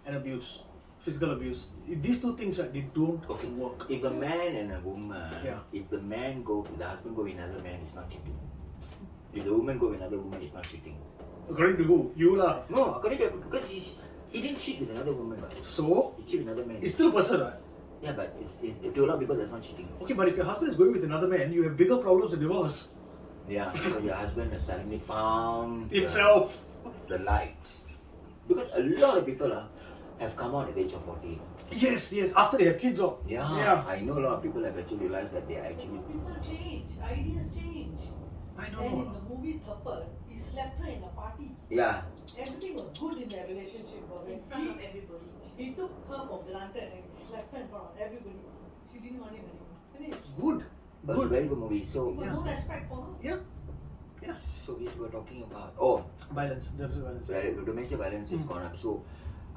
Speaker 1: and abuse, physical abuse. These two things, right, they don't work.
Speaker 2: If a man and a woman,
Speaker 1: Yeah.
Speaker 2: if the husband go with another man, it's not cheating. If the woman go with another woman, it's not cheating.
Speaker 1: According to who? You lah.
Speaker 2: No, according to because he didn't cheat with another woman, right?
Speaker 1: So,
Speaker 2: He cheated with another man.
Speaker 1: it's still a person, right?
Speaker 2: Yeah, but to a lot of people that's not cheating.
Speaker 1: Okay, but if your husband is going with another man, you have bigger problems with divorce.
Speaker 2: Yeah, because your husband has suddenly found
Speaker 1: Himself.
Speaker 2: the light. Because a lot of people have come out at the age of 40.
Speaker 1: Yes, after they have kids, oh.
Speaker 2: Yeah, I know a lot of people have actually realized that they are actually.
Speaker 5: People change, ideas change.
Speaker 1: I
Speaker 5: And in
Speaker 1: know.
Speaker 5: the movie Thapar, he slapped her in a party.
Speaker 2: Yeah,
Speaker 5: Everything was good in their relationship, but
Speaker 4: In
Speaker 5: when
Speaker 4: front of everybody.
Speaker 5: he took her for granted and slapped her in front of everybody. She didn't want him anymore. Finished.
Speaker 1: Good.
Speaker 2: but it's a very good movie. So,
Speaker 5: He got no respect for her.
Speaker 1: Yeah.
Speaker 2: so we were talking about
Speaker 1: Violence, domestic violence.
Speaker 2: domestic violence has gone up. So,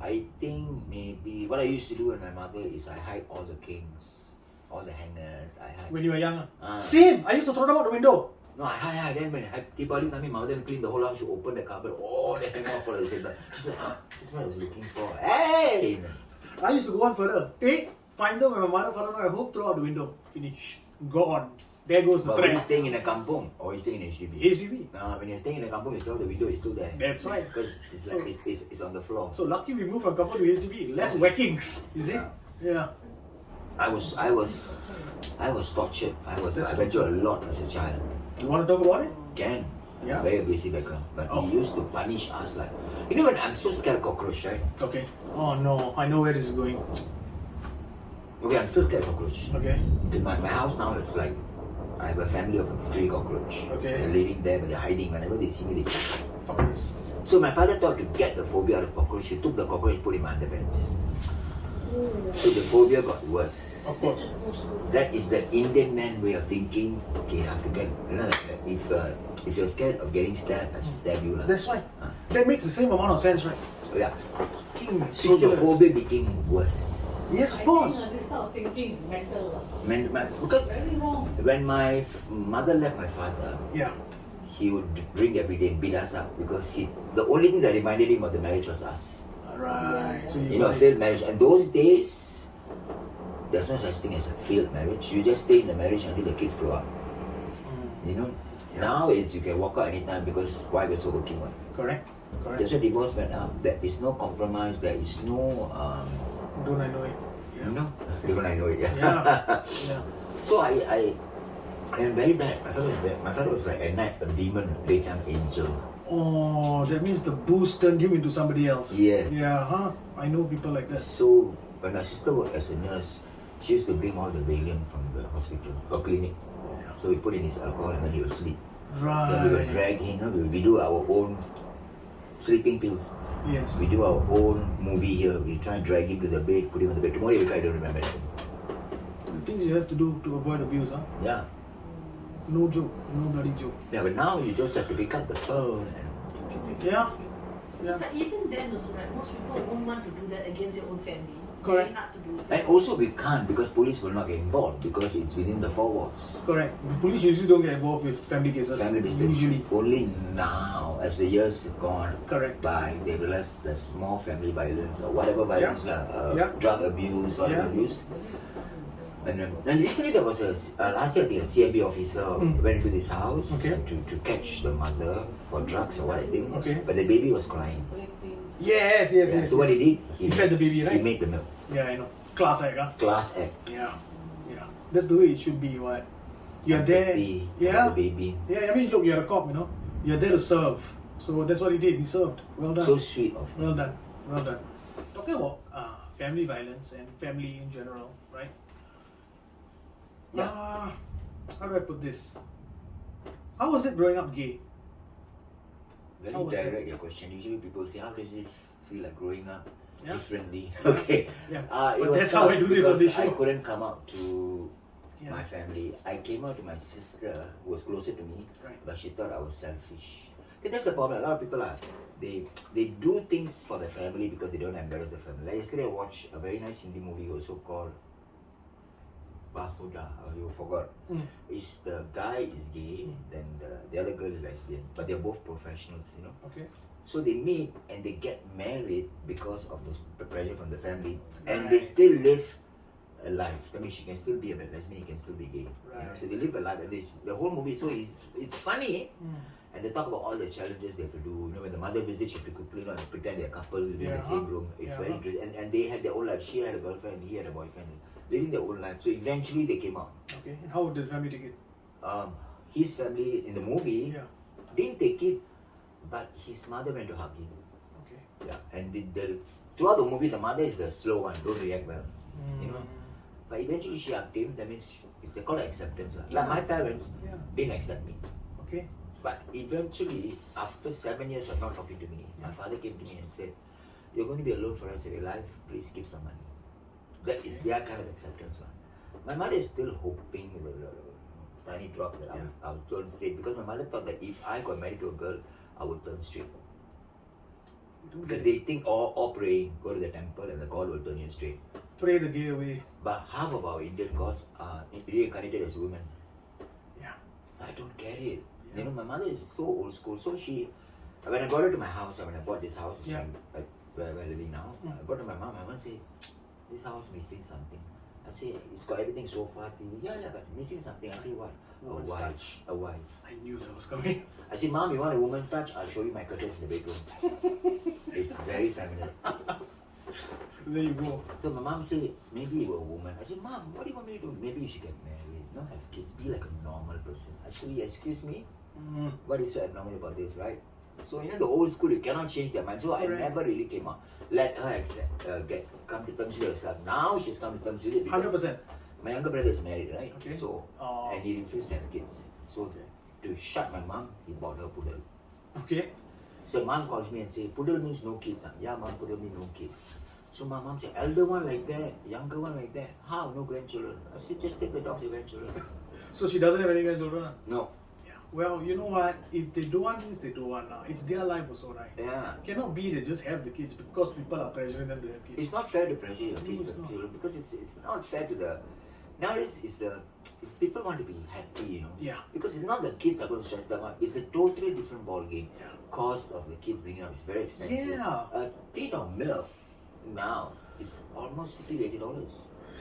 Speaker 2: I think maybe what I used to do with my mother is I hide all the canes, all the hangers. I hide.
Speaker 1: When you were young.
Speaker 2: Ah.
Speaker 1: Same. I used to throw them out the window.
Speaker 2: No, I hide. Then when Deepavali coming, my mother clean the whole house. She open the cupboard. Oh, they hang off for the same time. She said, this is what I was looking for. Hey!
Speaker 1: I used to go on further. Find them when my mother, father, I hope, throw out the window. Finish. Gone. There goes the
Speaker 2: But when
Speaker 1: thread.
Speaker 2: he's staying in a kampung or he's staying in HDB.
Speaker 1: HDB.
Speaker 2: When you're staying in a kampung, you throw the window is still there.
Speaker 1: That's right.
Speaker 2: Because it's like it's on the floor.
Speaker 1: So lucky we moved from couple to HDB. Less whackings. You see? Yeah.
Speaker 2: I was tortured. I went
Speaker 1: That's
Speaker 2: through a lot as a child.
Speaker 1: You want to talk about it?
Speaker 2: Can.
Speaker 1: Yeah.
Speaker 2: Very abusive background. But
Speaker 1: Oh.
Speaker 2: he used to punish us like, you know when I'm so scared of cockroach, right?
Speaker 1: Okay. Oh no, I know where this is going.
Speaker 2: Okay, I'm still scared of cockroach.
Speaker 1: Okay.
Speaker 2: My house now is like, I have a family of 3 cockroach.
Speaker 1: Okay.
Speaker 2: They're living there, but they're hiding. Whenever they see me, they
Speaker 1: Fuck this.
Speaker 2: So my father thought to get the phobia out of cockroach, he took the cockroach, put him in underpants. So the phobia got worse.
Speaker 1: Of
Speaker 4: This
Speaker 1: course.
Speaker 4: is old school.
Speaker 2: That is the Indian man way of thinking. Okay, I have to get, you know, like, if you're scared of getting stabbed, I should stab you.
Speaker 1: That's right.
Speaker 2: Ah.
Speaker 1: That makes the same amount of sense, right?
Speaker 2: Yeah.
Speaker 1: Fucking
Speaker 2: So the
Speaker 1: ridiculous.
Speaker 2: phobia became worse.
Speaker 1: Yes, of
Speaker 5: I
Speaker 1: course.
Speaker 5: think, this kind of thinking is mental.
Speaker 2: Because
Speaker 5: Very wrong.
Speaker 2: when my mother left my father,
Speaker 1: Yeah.
Speaker 2: he would drink every day and beat us up because the only thing that reminded him of the marriage was us.
Speaker 1: Alright. So
Speaker 2: You know, a failed marriage. And those days, there's no such thing as a failed marriage. You just stay in the marriage until the kids grow up. You know, now you can walk out anytime because wife is also working. One.
Speaker 1: Correct. Correct.
Speaker 2: That's why divorce went up. There is no compromise. There is no,
Speaker 1: Don't I know it?
Speaker 2: you know, even I know it. Yeah.
Speaker 1: Yeah. Yeah.
Speaker 2: So I am very bad. My father was bad. My father was like at night a demon, daytime angel.
Speaker 1: Oh, that means the booze turned him into somebody else.
Speaker 2: Yes.
Speaker 1: Yeah, huh? I know people like that.
Speaker 2: So when my sister worked as a nurse, she used to bring all the Valium from the hospital or clinic.
Speaker 1: Yeah.
Speaker 2: So we put in his alcohol and then he would sleep. Then we would
Speaker 1: Right.
Speaker 2: drag him. You know, we do our own sleeping pills.
Speaker 1: Yes.
Speaker 2: We do our own movie here. We try and drag him to the bed, put him on the bed. Tomorrow, I don't remember anything.
Speaker 1: The things you have to do to avoid abuse, huh?
Speaker 2: Yeah.
Speaker 1: No joke. No bloody joke.
Speaker 2: Yeah, but now you just have to pick up the phone and
Speaker 1: Yeah. Yeah.
Speaker 4: But even then also, right, most people won't want to do that against their own family.
Speaker 1: Correct.
Speaker 4: Very hard to do.
Speaker 2: and also we can't because police will not get involved because it's within the 4 walls.
Speaker 1: Correct. The police usually don't get involved with family cases.
Speaker 2: Family business.
Speaker 1: Usually.
Speaker 2: Only now, as the years have gone
Speaker 1: Correct.
Speaker 2: by, they realize there's more family violence or whatever violence,
Speaker 1: Yeah.
Speaker 2: drug abuse, whatever
Speaker 1: Yeah.
Speaker 2: abuse. And recently there was last year I think a CIB officer went into this house
Speaker 1: Okay.
Speaker 2: to catch the mother for drugs or what I think.
Speaker 1: Okay.
Speaker 2: But the baby was crying.
Speaker 1: Yes, yes,
Speaker 2: Yeah,
Speaker 1: yes.
Speaker 2: so what he did,
Speaker 1: He fed the baby,
Speaker 2: He
Speaker 1: right?
Speaker 2: made the milk.
Speaker 1: Yeah, I know. Class act, huh?
Speaker 2: Class act.
Speaker 1: Yeah. Yeah. That's the way it should be, what? You're there.
Speaker 2: Empathy about
Speaker 1: Yeah.
Speaker 2: the baby.
Speaker 1: Yeah, I mean, look, you're a cop, you know. You're there to serve. So that's what he did. He served. Well done.
Speaker 2: So sweet of him.
Speaker 1: Well done. Well done. Talking about family violence and family in general, right?
Speaker 2: Yeah.
Speaker 1: How do I put this? How was it growing up gay?
Speaker 2: Very
Speaker 1: How was that?
Speaker 2: direct your question. Usually people say, how does it feel like growing up
Speaker 1: Yeah.
Speaker 2: differently?
Speaker 1: Yeah.
Speaker 2: Okay.
Speaker 1: Yeah.
Speaker 2: It
Speaker 1: But
Speaker 2: was
Speaker 1: that's how I
Speaker 2: tough
Speaker 1: do this on
Speaker 2: because
Speaker 1: this
Speaker 2: I
Speaker 1: show.
Speaker 2: couldn't come out to
Speaker 1: Yeah.
Speaker 2: my family. I came out to my sister who was closer to me,
Speaker 1: Right.
Speaker 2: but she thought I was selfish. Okay, that's the problem. A lot of people are they do things for the family because they don't embarrass the family. Like yesterday I watched a very nice Hindi movie also called Bahuda. You forgot. It's the guy is gay, then the other girl is lesbian, but they're both professionals, you know.
Speaker 1: Okay.
Speaker 2: So they meet and they get married because of the pressure from the family, and they
Speaker 1: Right.
Speaker 2: still live a life. I mean, she can still be a lesbian, he can still be gay. You know?
Speaker 1: Right.
Speaker 2: So they live a life, and the whole movie. So it's funny, and they talk about all the challenges they have to do. You know, when the mother visits, she have to quickly not pretend they're a couple living in the same room. It's very interesting. And they had their own life. She had a girlfriend, he had a boyfriend, living their own life. So eventually they came out.
Speaker 1: Okay. And how did the family take it?
Speaker 2: His family in the movie
Speaker 1: Yeah.
Speaker 2: didn't take it, but his mother went to hug him.
Speaker 1: Okay.
Speaker 2: Yeah, and throughout the movie, the mother is the slow one, don't react well, you know. But eventually she hugged him. That means it's called acceptance. Like my parents
Speaker 1: Yeah.
Speaker 2: didn't accept me,
Speaker 1: Okay.
Speaker 2: but eventually, after 7 years of not talking to me, my father came to me and said, "You're going to be alone for the rest of your life. Please keep some money." That is their kind of acceptance. My mother is still hoping the tiny drop that I'll turn straight, because my mother thought that if I got married to a girl, I would turn straight.
Speaker 1: You don't
Speaker 2: Because
Speaker 1: get
Speaker 2: they think or praying, go to the temple and the God will turn you straight.
Speaker 1: Pray the gay away.
Speaker 2: But half of our Indian gods are reincarnated as women.
Speaker 1: Yeah.
Speaker 2: I don't get it.
Speaker 1: Yeah.
Speaker 2: You know, my mother is so old school. So when I brought her to my house, when I bought this house,
Speaker 1: Yeah.
Speaker 2: where we're living now, I brought her to my mom said, this house missing something. I say, it's got everything so far, TV. Yeah, but missing something. I say, what? A
Speaker 1: Woman's
Speaker 2: wife.
Speaker 1: touch.
Speaker 2: A wife.
Speaker 1: I knew that was coming.
Speaker 2: I said, Mom, you want a woman touch? I'll show you my curtains in the bedroom. It's very feminine.
Speaker 1: There you go.
Speaker 2: So my mom said, maybe you're a woman. I said, Mom, what do you want me to do? Maybe you should get married, not have kids, be like a normal person. I said, excuse me? What is so abnormal about this, right? So the old school, you cannot change their mind. So I
Speaker 1: Correct.
Speaker 2: never really came out. Let her come to terms with herself. Now she's come to terms with it because
Speaker 1: 100%.
Speaker 2: my younger brother is married, right?
Speaker 1: Okay.
Speaker 2: So and he refused to have kids. So to shut my mom, he bought her poodle.
Speaker 1: Okay.
Speaker 2: So mom calls me and say, poodle means no kids. Yeah, mom, poodle means no kids. So my mom said, elder one like that, younger one like that. How? No grandchildren. I said, just take the dogs as grandchildren.
Speaker 1: So she doesn't have any grandchildren?
Speaker 2: No.
Speaker 1: Yeah. Well, you know what? If they don't want means they don't want now. It's their life also, right?
Speaker 2: Yeah.
Speaker 1: Cannot be they just have the kids because people are pressuring them to have kids.
Speaker 2: It's not fair to pressure your
Speaker 1: No,
Speaker 2: kids
Speaker 1: it's
Speaker 2: to have
Speaker 1: not.
Speaker 2: children because it's not fair to the nowadays it's people want to be happy,
Speaker 1: Yeah.
Speaker 2: Because it's not the kids are going to stress them out. It's a totally different ball game.
Speaker 1: Yeah.
Speaker 2: Cost of the kids bringing up is very expensive.
Speaker 1: Yeah.
Speaker 2: A tin of milk now is almost $50 to $80.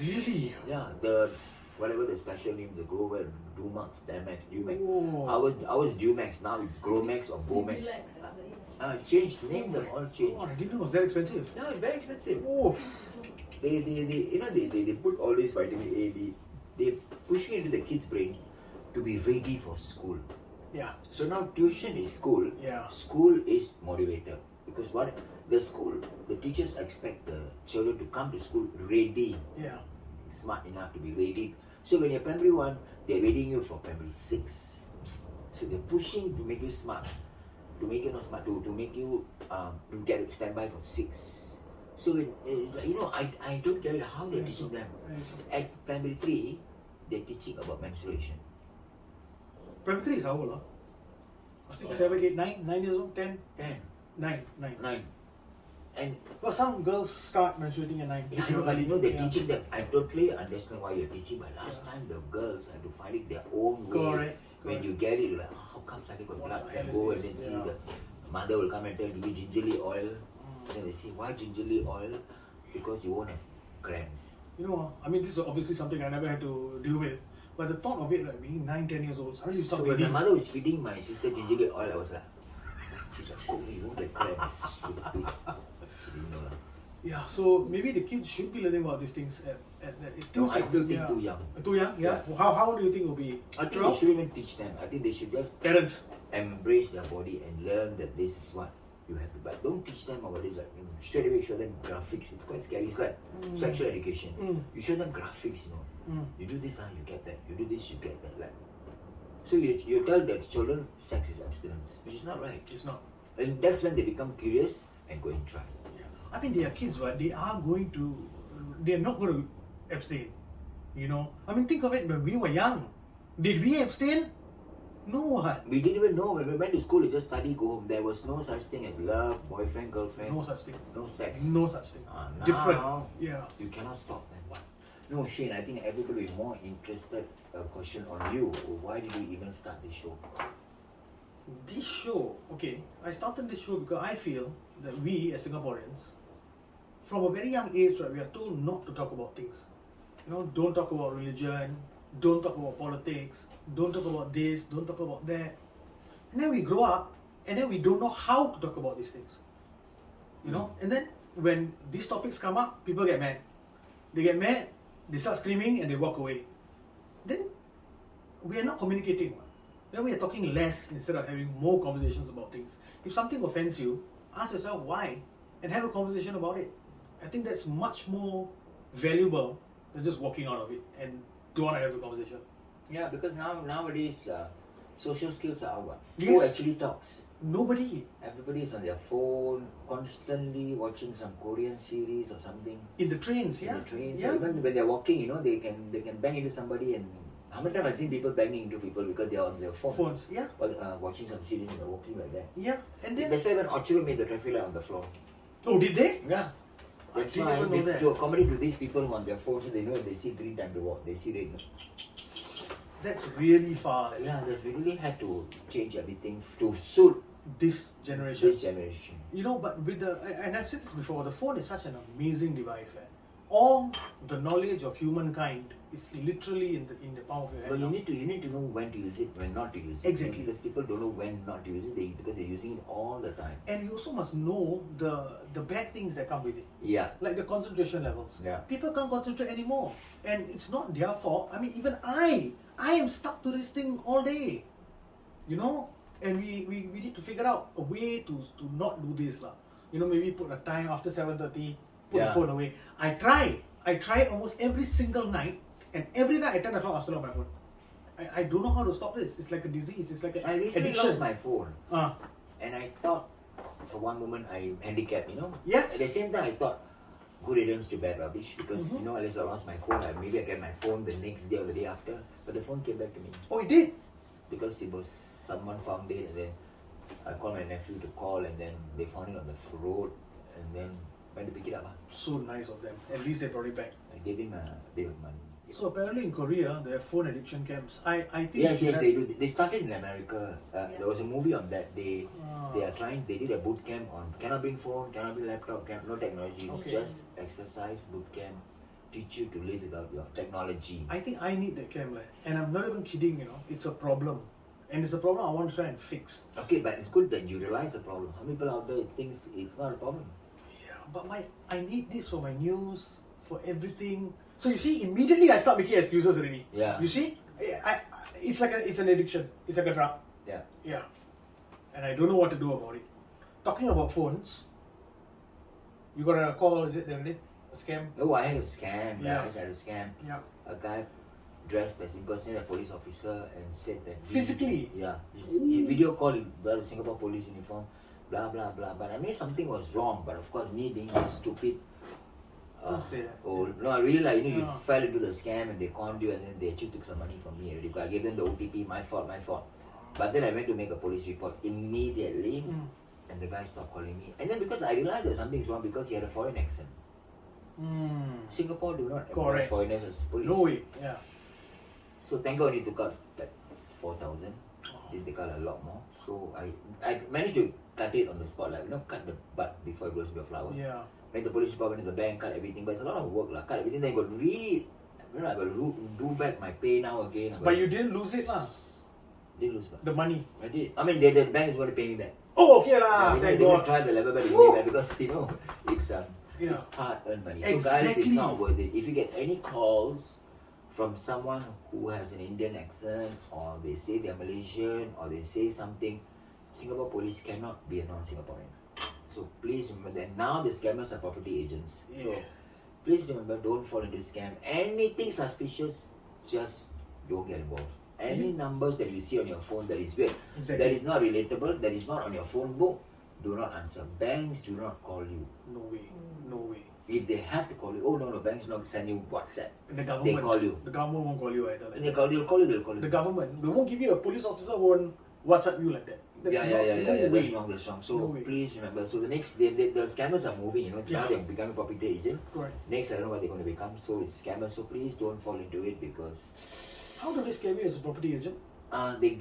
Speaker 1: Really?
Speaker 2: Yeah, the whatever the special names, the Grover, Dumax, Damax, Dumax.
Speaker 1: Oh.
Speaker 2: Ours Dumax, now it's Gromax or Bomax. It's changed, names have all changed.
Speaker 1: Oh, I didn't know it was that expensive.
Speaker 2: No, it's very expensive.
Speaker 1: Oh.
Speaker 2: They put all this vitamin A, B, they push it into the kids' brain to be ready for school.
Speaker 1: Yeah.
Speaker 2: So now tuition is school.
Speaker 1: Yeah.
Speaker 2: School is motivator. Because what the school, the teachers expect the children to come to school ready,
Speaker 1: Yeah.
Speaker 2: smart enough to be ready. So when you're primary 1, they're readying you for primary 6. So they're pushing to make you smart, to make you not smart, to make you to get standby for 6. So when, I don't get how they're teaching them. At primary 3, they're teaching about menstruation.
Speaker 1: Primary 3 is how old? 6, 7, 8, 9, 9 years old, 10,
Speaker 2: 10,
Speaker 1: 9, 9.
Speaker 2: 9. And
Speaker 1: Well, some girls start menstruating at 9.
Speaker 2: yeah, I know, but they're
Speaker 1: Yeah.
Speaker 2: teaching them. I totally understand why you're teaching, but last time the girls had to find it their own way.
Speaker 1: Correct.
Speaker 2: When you get it, you're like, how come suddenly got
Speaker 1: What
Speaker 2: blood?
Speaker 1: the
Speaker 2: Then
Speaker 1: hell
Speaker 2: go
Speaker 1: is
Speaker 2: and then
Speaker 1: this?
Speaker 2: see
Speaker 1: Yeah.
Speaker 2: the mother will come and tell, give you gingerly oil. Then they say, why gingerly oil? Because you won't have cramps.
Speaker 1: You know, I mean, this is obviously something I never had to deal with. But the thought of it, like being 9, 10 years old, suddenly you
Speaker 2: So
Speaker 1: start
Speaker 2: when my
Speaker 1: reading.
Speaker 2: mother was feeding my sister gingerly oil, I was like, she's like, oh, you won't get cramps, stupid. She didn't know lah.
Speaker 1: Yeah, so maybe the kids should be learning about these things at it's
Speaker 2: No,
Speaker 1: things
Speaker 2: I still think
Speaker 1: yeah.
Speaker 2: too young.
Speaker 1: Too young? Yeah. How do you think it will be?
Speaker 2: I think
Speaker 1: 12?
Speaker 2: they shouldn't even teach them. I think they should just
Speaker 1: Parents.
Speaker 2: embrace their body and learn that this is what you have to. But don't teach them about this, like straight away show them graphics. It's quite scary. It's like sexual education. You show them graphics, You do this, you get that. You do this, you get that. Like, so you tell that children sex is abstinence, which is not right.
Speaker 1: It's not.
Speaker 2: And that's when they become curious and go and try.
Speaker 1: I mean, they are kids, right? They are not going to abstain. I mean, think of it when we were young. Did we abstain? No what?
Speaker 2: We didn't even know when we went to school. We just study, go home. There was no such thing as love, boyfriend, girlfriend.
Speaker 1: No such thing.
Speaker 2: No sex.
Speaker 1: No such thing.
Speaker 2: Now,
Speaker 1: Different. Yeah.
Speaker 2: You cannot stop them. What? No, Shane, I think everybody is more interested. A question on you. Why did you even start this show?
Speaker 1: This show, okay, I started this show because I feel that we as Singaporeans, from a very young age, right, we are told not to talk about things. Don't talk about religion, don't talk about politics, don't talk about this, don't talk about that. And then we grow up and then we don't know how to talk about these things. And then when these topics come up, people get mad. They get mad, they start screaming and they walk away. Then we are not communicating. Then we are talking less instead of having more conversations about things. If something offends you, ask yourself why and have a conversation about it. I think that's much more valuable than just walking out of it and don't want to have a conversation.
Speaker 2: Yeah, because nowadays social skills are what?
Speaker 1: Yes.
Speaker 2: Who actually talks?
Speaker 1: Nobody.
Speaker 2: Everybody is on their phone, constantly watching some Korean series or something.
Speaker 1: In the trains,
Speaker 2: In
Speaker 1: yeah?
Speaker 2: the train.
Speaker 1: Yeah.
Speaker 2: So even when they're walking, they can bang into somebody. And how many times I've seen people banging into people because they're on their phone.
Speaker 1: Phones, yeah?
Speaker 2: While watching some series and they're walking like that.
Speaker 1: Yeah. And then,
Speaker 2: That's why when Orchard made the traffic light on the floor.
Speaker 1: oh, did they?
Speaker 2: Yeah. That's
Speaker 1: didn't
Speaker 2: why
Speaker 1: even know that.
Speaker 2: to accommodate to these people who are on their phones, so they know if they see green time to walk, they see red.
Speaker 1: That's really far.
Speaker 2: Yeah, that's we really had to change everything to suit
Speaker 1: This generation.
Speaker 2: this generation.
Speaker 1: But with and I've said this before, the phone is such an amazing device. All the knowledge of humankind is literally in the palm of your
Speaker 2: But
Speaker 1: hand.
Speaker 2: you need to know when to use it, when not to use it.
Speaker 1: Exactly.
Speaker 2: Because people don't know when not to use it because they're using it all the time.
Speaker 1: And you also must know the bad things that come with it.
Speaker 2: Yeah.
Speaker 1: Like the concentration levels.
Speaker 2: Yeah.
Speaker 1: People can't concentrate anymore. And it's not their fault. I mean, even I am stuck to this thing all day. you know, and we need to figure out a way to not do this lah. You know, maybe put a time after 7:30, put the
Speaker 2: Yeah.
Speaker 1: phone away. I try almost every single night, and every night at 10 o'clock I still on my phone. I don't know how to stop this. It's like a disease. It's like an
Speaker 2: I recently
Speaker 1: addiction.
Speaker 2: lost my phone,
Speaker 1: Ah,
Speaker 2: and I thought for one moment I'm handicapped, you know.
Speaker 1: yes.
Speaker 2: At the same time, I thought, good riddance to bad rubbish, because you know, unless I lost my phone, maybe I get my phone the next day or the day after. But the phone came back to me
Speaker 1: Oh, it did.
Speaker 2: because it was someone found it, and then I called my nephew to call, and then they found it on the road, and then went to pick it up.
Speaker 1: So nice of them. At least they brought it back.
Speaker 2: I gave him money.
Speaker 1: So apparently in Korea, there are phone addiction camps. I think
Speaker 2: Yes,
Speaker 1: we should
Speaker 2: they do. They started in America. There was a movie on that. They
Speaker 1: have-
Speaker 2: They did a boot camp on cannot bring phone, cannot bring laptop, no technology. It's
Speaker 1: Okay.
Speaker 2: just exercise boot camp. Teach you to live without your technology.
Speaker 1: I think I need that camp, like, and I'm not even kidding. You know, it's a problem, and it's a problem I want to try and fix.
Speaker 2: Okay, but it's good that you realize the problem. How many people out there thinks it's not a problem?
Speaker 1: Yeah, but I need this for my news, for everything. So you see, immediately I start making excuses already.
Speaker 2: Yeah.
Speaker 1: You see, it's like it's an addiction. It's like a drug.
Speaker 2: Yeah.
Speaker 1: Yeah. And I don't know what to do about it. Talking about phones, you got a call, is it the other day? A scam?
Speaker 2: Oh, I had a scam,
Speaker 1: Yeah.
Speaker 2: guys. I had a scam.
Speaker 1: Yeah.
Speaker 2: A guy dressed as impersonated a police officer and said that
Speaker 1: Physically?
Speaker 2: Yeah. He video called by the Singapore police uniform, blah blah blah. But I knew something was wrong. But of course, me being this stupid.
Speaker 1: Don't say that.
Speaker 2: No, I really like, you
Speaker 1: Yeah.
Speaker 2: fell into the scam and they conned you, and then they actually took some money from me already. Because I gave them the OTP, my fault. But then I went to make a police report immediately,
Speaker 1: Mm.
Speaker 2: and the guy stopped calling me. And then because I realized that something's wrong because he had a foreign accent. Singapore do not employ
Speaker 1: Correct.
Speaker 2: foreigners as police.
Speaker 1: No way. Yeah.
Speaker 2: So thank God he took out like 4,000. He took out a lot more. So I managed to cut it on the spot, like, cut the butt before it goes into a flower.
Speaker 1: Yeah.
Speaker 2: Make the police report, went to the bank, cut everything. But it's a lot of work, cut everything. Then I got to read. I got to do back my pay now again.
Speaker 1: But you didn't lose it lah.
Speaker 2: did lose back.
Speaker 1: The money.
Speaker 2: I did. I mean, the bank is going to pay me back.
Speaker 1: Oh, okay lah.
Speaker 2: Yeah,
Speaker 1: Thank
Speaker 2: they will
Speaker 1: God.
Speaker 2: try the level back to
Speaker 1: Woo!
Speaker 2: me back because it's
Speaker 1: Yeah.
Speaker 2: hard-earned money. So guys,
Speaker 1: Exactly.
Speaker 2: it's not worth it. If you get any calls from someone who has an Indian accent, or they say they're Malaysian, or they say something, Singapore police cannot be a non-Singaporean. So please remember that. Now the scammers are property agents. So
Speaker 1: Yeah.
Speaker 2: please remember, don't fall into scam. Anything suspicious, just don't get involved. Any numbers that you see on your phone that is weird,
Speaker 1: Exactly.
Speaker 2: that is not relatable, that is not on your phone book, do not answer. Banks do not call you.
Speaker 1: No way. No way.
Speaker 2: If they have to call you, banks not send you WhatsApp.
Speaker 1: And the government.
Speaker 2: call you.
Speaker 1: The government won't call you either. Like
Speaker 2: And
Speaker 1: that.
Speaker 2: they'll call you.
Speaker 1: The government. They won't give you a police officer won't WhatsApp you like that. That's
Speaker 2: Yeah,
Speaker 1: not,
Speaker 2: that's
Speaker 1: way.
Speaker 2: wrong. So
Speaker 1: No way.
Speaker 2: please remember. So the next, the scammers are moving. Now
Speaker 1: Yeah.
Speaker 2: they're becoming property agent.
Speaker 1: Correct.
Speaker 2: Next, I don't know what they're going to become. So it's scammers. So please don't fall into it because
Speaker 1: How do they scam you as a property agent?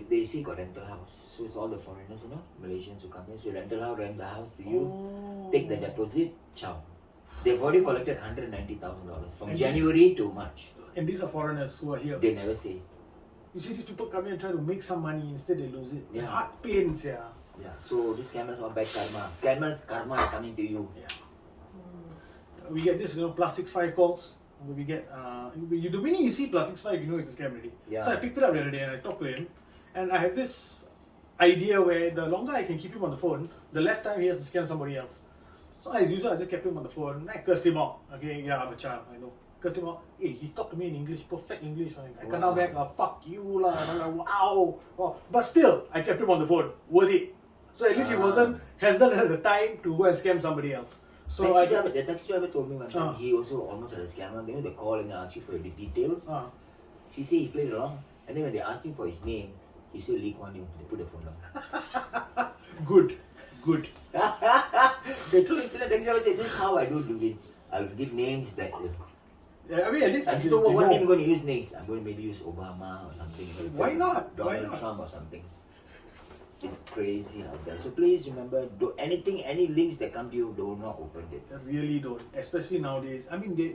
Speaker 2: they say got rental house. So it's all the foreigners, Malaysians who come here. So rental house, rent the house to you,
Speaker 1: Oh.
Speaker 2: take the deposit, ciao. They've already collected $190,000 from
Speaker 1: And
Speaker 2: January to March.
Speaker 1: And these are foreigners who are here.
Speaker 2: They never say.
Speaker 1: You see these people come here and try to make some money, instead they lose it.
Speaker 2: Yeah.
Speaker 1: Heart pains, yeah.
Speaker 2: Yeah. So these scammers are bad karma. Scammers karma is coming to you.
Speaker 1: Yeah. We get this, +65 calls. We get the minute you see +65, you know it's a scam already.
Speaker 2: Yeah.
Speaker 1: So I picked it up the other day and I talked to him, and I have this idea where the longer I can keep him on the phone, the less time he has to scam somebody else. So as usual, I just kept him on the phone and I cursed him out. Okay, yeah, I'm a child, I know. Cursed him out. Hey, he talked to me in English, perfect English. I come
Speaker 2: Wow.
Speaker 1: back, fuck you lah. And I'm like, wow. But still, I kept him on the phone. Worth it. So at least he hasn't had the time to go and scam somebody else. So
Speaker 2: The taxi driver told me one time, he also almost had a scammer. They call and they ask you for the details. He said he played along, and then when they asked him for his name, he said Lee Kuan Yew. They put the phone down.
Speaker 1: Good.
Speaker 2: The true incident, taxi driver said, this is how I do it. I'll give names that.
Speaker 1: Yeah, I mean, at least
Speaker 2: I said,
Speaker 1: you
Speaker 2: so what
Speaker 1: know.
Speaker 2: name are you going to use next? I'm going to maybe use Obama or something.
Speaker 1: Why not? Why
Speaker 2: Donald
Speaker 1: not?
Speaker 2: Trump or something. It's crazy out there. So please remember, any links that come to you, do not open it.
Speaker 1: I really don't, especially nowadays. I mean, the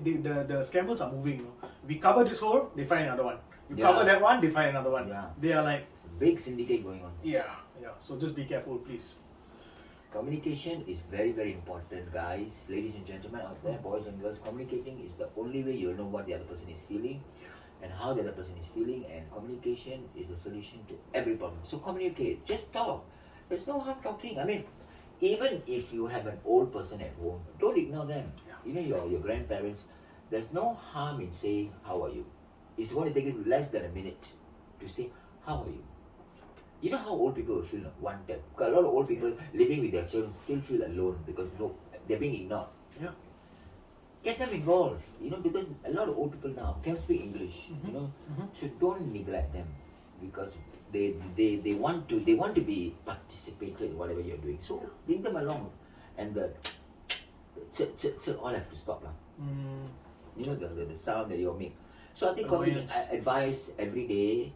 Speaker 1: scammers are moving. We cover this hole, they find another one. You
Speaker 2: Yeah.
Speaker 1: cover that one, they find another one.
Speaker 2: Yeah.
Speaker 1: They are like,
Speaker 2: Big syndicate going on.
Speaker 1: yeah. So just be careful, please.
Speaker 2: Communication is very, very important, guys. Ladies and gentlemen out there, boys and girls, communicating is the only way you'll know what the other person is feeling. and how the other person is feeling, and communication is the solution to every problem. So communicate, just talk. There's no harm talking. I mean, even if you have an old person at home, don't ignore them. You know, your grandparents, there's no harm in saying, how are you? It's going to take you less than a minute to say, how are you? You know how old people will feel wanted. Because a lot of old people living with their children still feel alone because they're being ignored.
Speaker 1: Yeah.
Speaker 2: Get them involved, you know, because a lot of old people now can speak English, you know. So don't neglect them because they want to be participated in whatever you're doing. So bring them along, and the all have to stop lah. You know the sound that you make. So I think advice every day,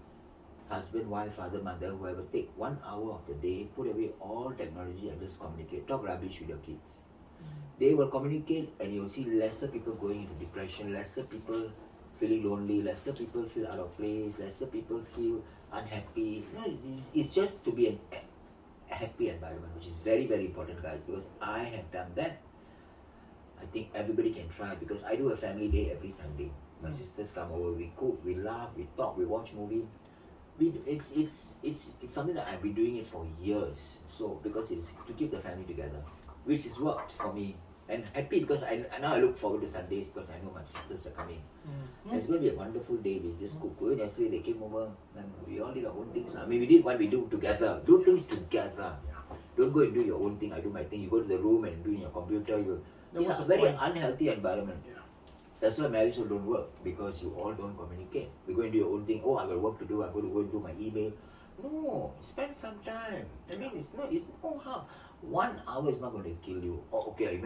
Speaker 2: husband, wife, father, mother, whoever, take 1 hour of the day, put away all technology and just communicate. Talk rubbish with your kids. They will communicate, and you'll see lesser people going into depression, lesser people feeling lonely, lesser people feel out of place, lesser people feel unhappy. You know, it's just to be a happy environment, which is very, very important, guys, because I have done that. I think everybody can try, because I do a family day every Sunday. My sisters come over, we cook, we laugh, we talk, we watch movie. It's something that I've been doing it for years. So because it's to keep the family together, which has worked for me. And happy because now I look forward to Sundays because I know my sisters are coming. It's going to be a wonderful day. We just cook. Yesterday they came over and we all did our own things. I mean, we did what we do together. Do things together. Don't go and do your own thing. I do my thing. You go to the room and do in your computer. It's a very unhealthy environment. That's why marriage don't work, because you all don't communicate. You go and do your own thing. Oh, I got work to do. I'm going to go and do my email. No, spend some time. I mean, it's no harm. 1 hour is not going to kill you. Oh, okay,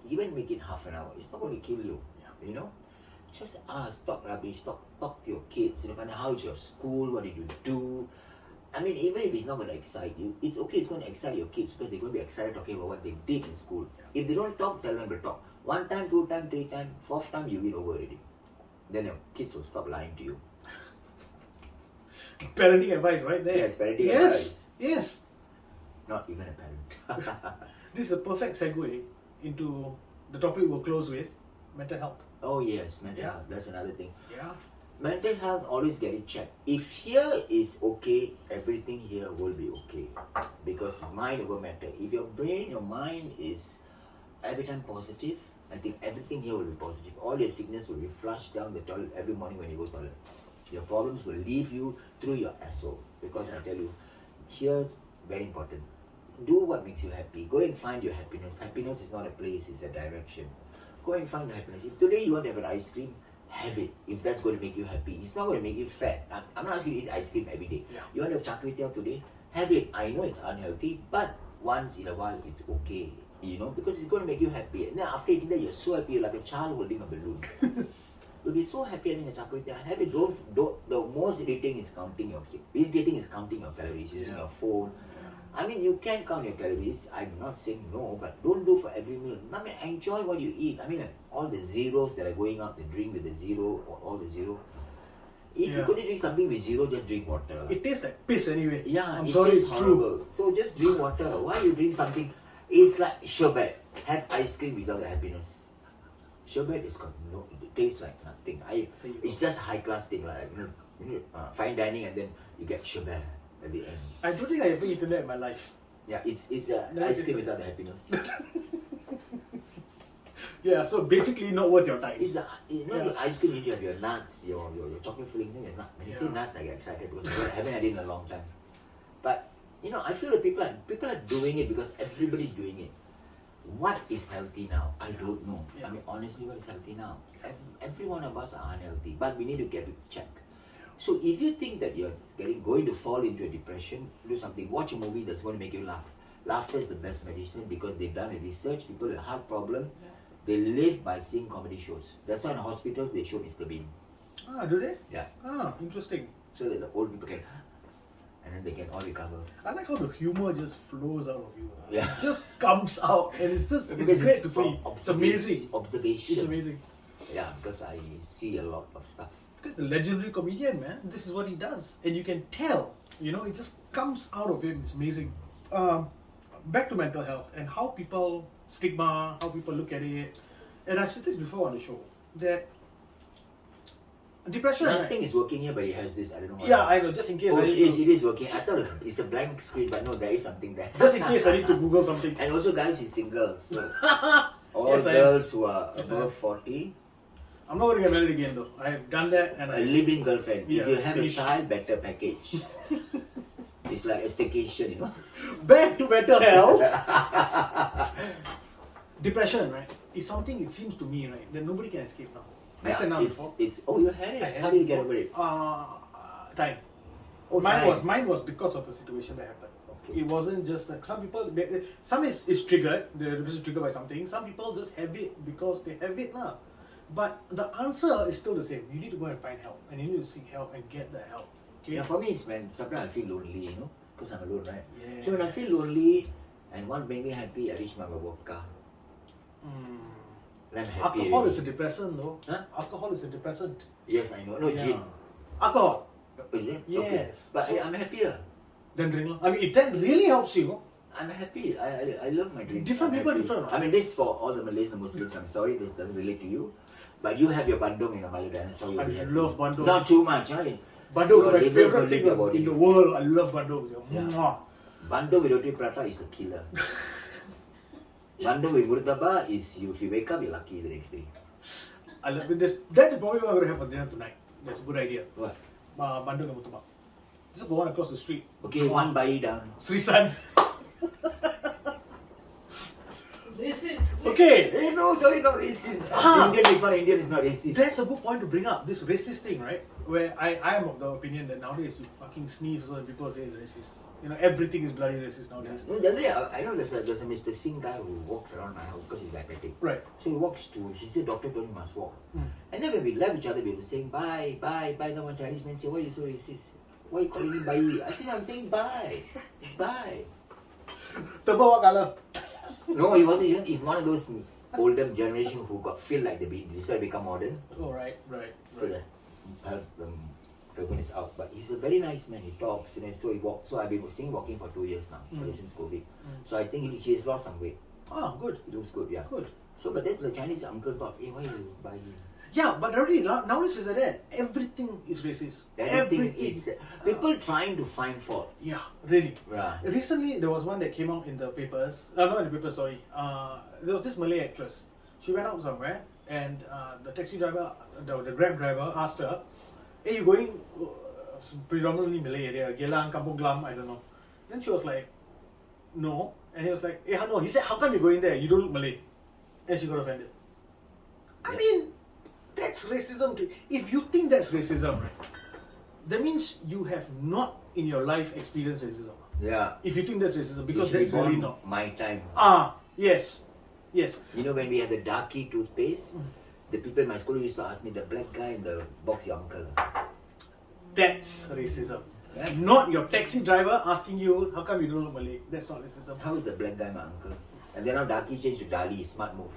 Speaker 2: even make it half an hour. It's not going to kill you. You know, just ask, talk rubbish, talk to your kids. You know, find out how is your school, what did you do. I mean, even if it's not going to excite you, it's okay. It's going to excite your kids because they're going to be excited talking about what they did in school. If they don't talk, tell them to talk. 1 time, 2 time, 3 time, 4th time, you win over already. Then your kids will stop lying to you.
Speaker 1: Parenting advice right there.
Speaker 2: Yes, parenting advice.
Speaker 1: Yes.
Speaker 2: Not even a parent.
Speaker 1: This is a perfect segue into the topic we'll close with, mental health.
Speaker 2: Oh yes, mental health. That's another thing.
Speaker 1: Yeah.
Speaker 2: Mental health, always get it checked. If here is okay, everything here will be okay. Because mind over matter. If your brain, your mind is every time positive, I think everything here will be positive. All your sickness will be flushed down the toilet every morning when you go to the toilet. Your problems will leave you through your asshole. Because I tell you, here, very important. Do what makes you happy. Go and find your happiness. Happiness is not a place, it's a direction. Go and find your happiness. If today you want to have an ice cream, have it. If that's going to make you happy. It's not going to make you fat. I'm not asking you to eat ice cream every day. You want to have char kway teow today? Have it. I know it's unhealthy, but once in a while it's okay. You know, because it's going to make you happy. And then after eating that, you're so happy. You're like a child holding a balloon. You'll be so happy having a char kway teow. Have it. The most irritating is counting your calories using your phone. I mean, you can count your calories. I'm not saying no, but don't do for every meal. I mean, enjoy what you eat. I mean, all the zeros that are going out, the drink with the zero, or all the zero. If you're going to drink something with zero, just drink water.
Speaker 1: It tastes like piss anyway.
Speaker 2: Yeah,
Speaker 1: I'm sorry, it's
Speaker 2: horrible.
Speaker 1: true.
Speaker 2: So just drink water. Why you drink something? It's like sherbet. Have ice cream without the happiness. Sherbet is got no. It tastes like nothing. It's just high class thing, like fine dining, and then you get sherbet at the end.
Speaker 1: I don't think I ever eaten that in my life.
Speaker 2: Yeah, it's ice cream without the happiness.
Speaker 1: Yeah, so basically not worth your time.
Speaker 2: It's the the ice cream you have your nuts, your chocolate filling, your nut. When you say nuts, I get excited because I haven't had it in a long time. But I feel that people are doing it because everybody's doing it. What is healthy now? I don't know. I mean, honestly, what is healthy now? Every one of us are unhealthy, but we need to get it checked. So if you think that you're going to fall into a depression, do something. Watch a movie that's going to make you laugh. Laughter is the best medicine because they've done a research. People with a heart problem, they live by seeing comedy shows. That's why in hospitals they show Mr. Bean.
Speaker 1: Ah, do they?
Speaker 2: Yeah.
Speaker 1: Ah, interesting.
Speaker 2: So that the old people can, and then they can all recover.
Speaker 1: I like how the humor just flows out of you.
Speaker 2: Yeah.
Speaker 1: It just comes out, and it's great to see. It's amazing.
Speaker 2: Observation.
Speaker 1: It's amazing.
Speaker 2: Yeah, because I see a lot of stuff.
Speaker 1: Because the legendary comedian, man, this is what he does, and you can tell. It just comes out of him. It's amazing. Back to mental health and how people stigma, how people look at it. And I've said this before on the show that Depression, right?
Speaker 2: Nothing is working here, but he has this. I don't know why.
Speaker 1: Yeah, I know. Just in case.
Speaker 2: Oh,
Speaker 1: I
Speaker 2: it
Speaker 1: need
Speaker 2: is working. I thought it's a blank screen, but no, there is something there.
Speaker 1: Just in case I need to Google something.
Speaker 2: And also, guys, he's single. So all
Speaker 1: Yes, I am.
Speaker 2: girls who are
Speaker 1: Yes, I
Speaker 2: above
Speaker 1: am.
Speaker 2: 40,
Speaker 1: I'm not going to get married again though. I've done that and
Speaker 2: a live-in girlfriend.
Speaker 1: Yeah,
Speaker 2: if you have
Speaker 1: finished.
Speaker 2: a child, better package. It's like a staycation, you know.
Speaker 1: Back to mental health. Depression, right? Is something, it seems to me, right, that nobody can escape now. Better now before.
Speaker 2: it's. Oh, you had
Speaker 1: I
Speaker 2: it.
Speaker 1: had
Speaker 2: How
Speaker 1: it
Speaker 2: did you get
Speaker 1: before.
Speaker 2: over it?
Speaker 1: Time.
Speaker 2: Oh,
Speaker 1: Mine was because of a situation that happened.
Speaker 2: Okay.
Speaker 1: It wasn't just like some people. Some is triggered. The depression is triggered by something. Some people just have it because they have it now. But the answer is still the same. You need to go and find help, and you need to seek help and get the help. Okay.
Speaker 2: Yeah, for me, it's when sometimes I feel lonely, you know, because I'm alone, right?
Speaker 1: Yeah.
Speaker 2: So when I feel lonely and what made me happy, I reach my vodka. Then I'm happy.
Speaker 1: Alcohol
Speaker 2: already.
Speaker 1: is a depressant, though.
Speaker 2: Huh?
Speaker 1: Alcohol is a depressant.
Speaker 2: Yes, I know. No,
Speaker 1: Yeah.
Speaker 2: gin.
Speaker 1: Alcohol.
Speaker 2: Oh, is it?
Speaker 1: Yes.
Speaker 2: Okay. But
Speaker 1: So-
Speaker 2: I'm happier.
Speaker 1: Then drink. I mean, if that really helps you,
Speaker 2: I'm happy. I love my drink.
Speaker 1: Different
Speaker 2: I'm
Speaker 1: people,
Speaker 2: happy.
Speaker 1: different.
Speaker 2: I mean, this for all the Malays, the Muslims. I'm sorry, this doesn't relate to you. But you have your bandung in a Malay dinosaur. You'll
Speaker 1: I
Speaker 2: be happy.
Speaker 1: love bandung.
Speaker 2: Not too much, huh?
Speaker 1: Bandung
Speaker 2: Your
Speaker 1: is my
Speaker 2: liver
Speaker 1: favorite
Speaker 2: will
Speaker 1: thing
Speaker 2: leave your body.
Speaker 1: in the world. I love bandung.
Speaker 2: Yeah.
Speaker 1: Mwah.
Speaker 2: Bandung with roti prata is a killer. Bandung with murtabak is if you wake up, you're lucky the next day.
Speaker 1: I love it. That is probably what I'm going to have for dinner tonight. That's a good idea.
Speaker 2: What?
Speaker 1: Bandung and murtabak. Just go on across the street.
Speaker 2: Okay, one bayi down.
Speaker 1: Sri San.
Speaker 5: Racist.
Speaker 1: Okay.
Speaker 2: Hey, no, sorry, not racist.
Speaker 1: Ah.
Speaker 2: Indian is not Indian, is not racist.
Speaker 1: That's a good point to bring up. This racist thing, right? Where I am of the opinion that nowadays you fucking sneeze so that people say it's racist. You know, everything is bloody racist nowadays.
Speaker 2: No, the other day, I know there's a Mr. Singh guy who walks around my house because he's diabetic.
Speaker 1: Right.
Speaker 2: So he walks to, he said, doctor told him he must walk.
Speaker 1: Mm.
Speaker 2: And then when we left each other, we were saying, bye, bye, bye. Then one Chinese man said, why are you so racist? Why are you calling him bye? I said, I'm saying bye. It's bye.
Speaker 1: Turbo what color?
Speaker 2: No, he wasn't even, he's one of those older generation who got feel like they decided to become modern.
Speaker 1: Oh, right.
Speaker 2: So the turban is out. But he's a very nice man. He talks, and so he walks. So I've been seeing walking for 2 years now, probably since COVID. So I think he has lost some weight.
Speaker 1: Oh, good.
Speaker 2: He looks good, yeah.
Speaker 1: Good.
Speaker 2: So, but then the Chinese uncle thought, hey, why you buy him?
Speaker 1: Yeah, but already nowadays is like that. Everything is racist.
Speaker 2: Everything is people trying to find fault.
Speaker 1: Yeah, really.
Speaker 2: Right.
Speaker 1: Recently, there was one that came out in the papers. Not in the papers, sorry. There was this Malay actress. She went out somewhere, and the taxi driver, the Grab driver, asked her, "Hey, you going predominantly Malay area, Geylang, Kampung Glam, I don't know." Then she was like, "No," and he was like, "Hey, no." He said, "How come you're going there? You don't look Malay." And she got offended. I mean, that's racism. If you think that's racism, right, that means you have not in your life experienced racism.
Speaker 2: Yeah.
Speaker 1: If you think that's racism, because
Speaker 2: You should
Speaker 1: that's
Speaker 2: be born
Speaker 1: really not.
Speaker 2: my time.
Speaker 1: Yes.
Speaker 2: You know when we had the Darky toothpaste, the people in my school used to ask me, the black guy in the box, your uncle.
Speaker 1: That's racism. Not your taxi driver asking you, how come you don't look Malay? That's not racism.
Speaker 2: How is the black guy my uncle? And then now Darky changed to Dali, smart move.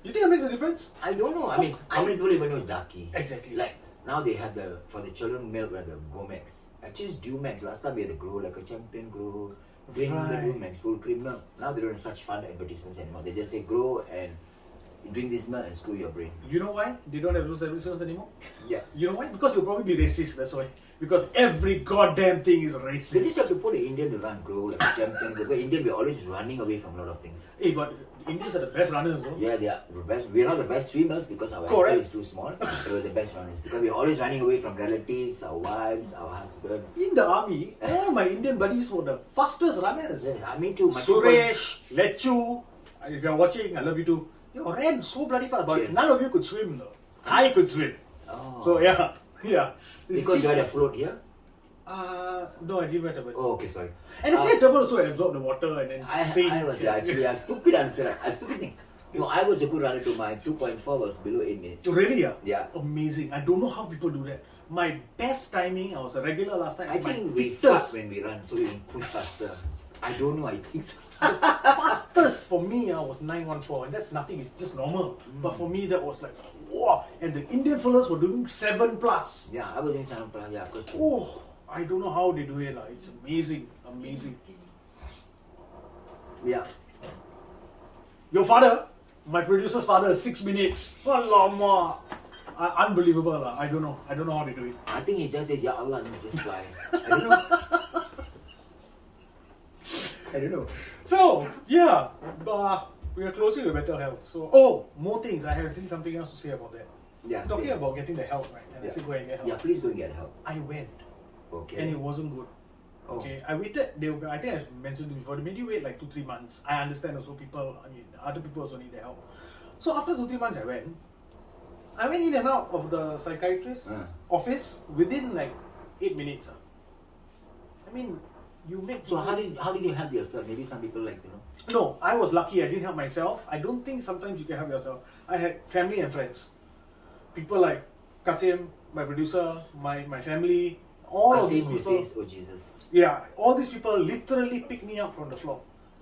Speaker 1: You think that makes a difference?
Speaker 2: I don't know. I mean, how many people even know it's Darky?
Speaker 1: Exactly.
Speaker 2: Like, now they have for the children milk, the Gomex. Actually, it's Dumex. Last time we had the Grow, like a champion Grow. Drink the
Speaker 1: Right.
Speaker 2: Dumex, full cream milk. Now they don't have such fun advertisements anymore. They just say Grow and drink this milk and screw your brain.
Speaker 1: You know why they don't have those advertisements anymore?
Speaker 2: Yeah.
Speaker 1: You know why? Because you'll probably be racist, that's why. Because every goddamn thing is
Speaker 2: They just
Speaker 1: racist.
Speaker 2: have to put an Indian to run Grow, like a champion Grow. Because Indian, we're always running away from a lot of things.
Speaker 1: Hey, but Indians are the best runners, though.
Speaker 2: Yeah, they are the best. We're not the best swimmers because our
Speaker 1: Correct.
Speaker 2: ankle is too small. But we're the best runners because we're always running away from relatives, our wives, our husband.
Speaker 1: In the army, all my Indian buddies were the fastest runners.
Speaker 2: Yeah, me too. My
Speaker 1: Suresh, Lechu, if you're watching, I love you too. You ran so bloody fast, but
Speaker 2: Yes.
Speaker 1: none of you could swim though. I could swim.
Speaker 2: Oh.
Speaker 1: So yeah.
Speaker 2: Because you had a float here?
Speaker 1: No, I didn't wear turban.
Speaker 2: Oh, okay, sorry.
Speaker 1: And it's turban also absorb the water and then sink.
Speaker 2: I was actually a stupid answer. A stupid thing. No, I was a good runner too. My 2.4 was below 8 minutes.
Speaker 1: Really? Yeah.
Speaker 2: Yeah.
Speaker 1: Amazing. I don't know how people do that. My best timing, I was a regular last time.
Speaker 2: I
Speaker 1: my
Speaker 2: think we
Speaker 1: fittest-
Speaker 2: fart when we run, so we push faster. I don't know, I think so.
Speaker 1: the fastest for me was 914, and that's nothing, it's just normal. But for me, that was like, wow. And the Indian fellas were doing 7+.
Speaker 2: Yeah, I was doing 7+, yeah, because
Speaker 1: Oh, I don't know how they do it. It's amazing. Amazing.
Speaker 2: yeah.
Speaker 1: Your father, my producer's father, 6 minutes. Alamak. Unbelievable. I don't know how they do it.
Speaker 2: I think he just says, Ya Allah, no, just fly. I don't know. I don't know.
Speaker 1: So, yeah, but we are closing with mental health. So, more things. I have still something else to say about that.
Speaker 2: Yeah,
Speaker 1: Talking
Speaker 2: say.
Speaker 1: about getting the help, right? And I
Speaker 2: Yeah.
Speaker 1: said go and get help.
Speaker 2: Yeah, please go and get help.
Speaker 1: I went,
Speaker 2: Okay.
Speaker 1: and it wasn't good.
Speaker 2: Oh.
Speaker 1: Okay, I waited. I think I've mentioned it before. They made you wait like 2-3 months. I understand also other people also need their help. So after 2-3 months, I went in and out of the psychiatrist's office within like 8 minutes. I mean, you make.
Speaker 2: So how did you help yourself? Maybe some people like, you know.
Speaker 1: No, I was lucky. I didn't help myself. I don't think sometimes you can help yourself. I had family and friends. People like Kasim, my producer, my family, all of these
Speaker 2: Kasim who
Speaker 1: people.
Speaker 2: says, oh Jesus.
Speaker 1: Yeah, all these people literally picked me up from the floor.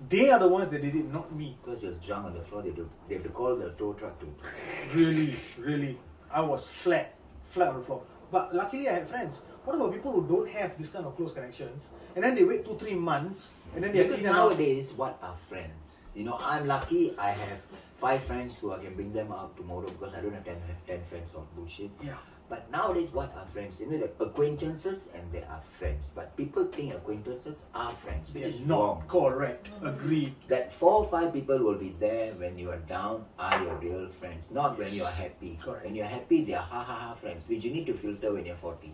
Speaker 1: They are the ones that did it, not me.
Speaker 2: Because you're drunk on the floor, they have to call the tow truck to.
Speaker 1: Really, I was flat on the floor. But luckily I had friends. What about people who don't have this kind of close connections, and then they wait 2-3 months, and then they
Speaker 2: Because
Speaker 1: in and out?
Speaker 2: nowadays, what are friends? You know, I'm lucky I have 5 friends who I can bring them out tomorrow because I don't have 10 friends of bullshit.
Speaker 1: Yeah.
Speaker 2: But nowadays, what are friends? You know, there are acquaintances and there are friends. But people think acquaintances are friends, which
Speaker 1: They
Speaker 2: is
Speaker 1: are not
Speaker 2: wrong.
Speaker 1: correct. Agreed.
Speaker 2: That 4 or 5 people will be there when you are down are your real friends, not when you are happy.
Speaker 1: Correct.
Speaker 2: When you are happy, they are ha friends, which you need to filter when you're 40.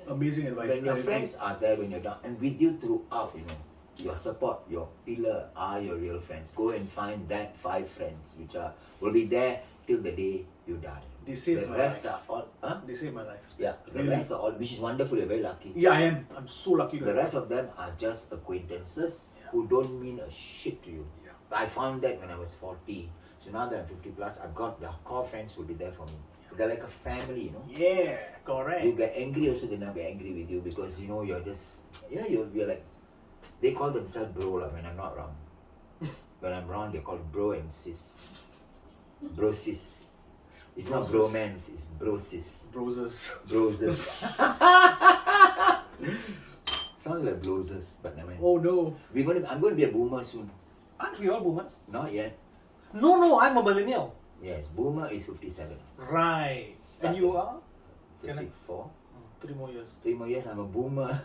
Speaker 1: Amazing advice.
Speaker 2: When your
Speaker 1: I agree.
Speaker 2: friends are there when you're down and with you throughout, you know, your support, your pillar are your real friends. Go and find that 5 friends which will be there till the day you die.
Speaker 1: They saved
Speaker 2: The
Speaker 1: my
Speaker 2: rest
Speaker 1: life.
Speaker 2: are all,
Speaker 1: They saved my life.
Speaker 2: yeah, the
Speaker 1: Really?
Speaker 2: rest are all, which is wonderful. You're very lucky.
Speaker 1: Yeah, I am. I'm so lucky.
Speaker 2: The rest of them are just acquaintances who don't mean a shit to you.
Speaker 1: Yeah.
Speaker 2: I found that when I was 40. So now that I'm 50 plus, I've got the core friends will be there for me. They're like a family, you know.
Speaker 1: Yeah, correct.
Speaker 2: You get angry also, they now get angry with you because you know you're just, you know, you're like, they call themselves bro lah when I'm not around. When I'm around, they call bro and sis. Bro sis. It's not
Speaker 1: Bro sis.
Speaker 2: bromance, it's bro sis.
Speaker 1: Broses.
Speaker 2: Broses. Sounds like bloses, but never mind.
Speaker 1: Oh no.
Speaker 2: I'm going to be a boomer soon.
Speaker 1: Aren't we all boomers?
Speaker 2: Not yet.
Speaker 1: No, I'm a millennial.
Speaker 2: Yes, boomer is 57.
Speaker 1: Right. And you are?
Speaker 2: 54.
Speaker 1: 3 more years.
Speaker 2: 3 more years, I'm a boomer.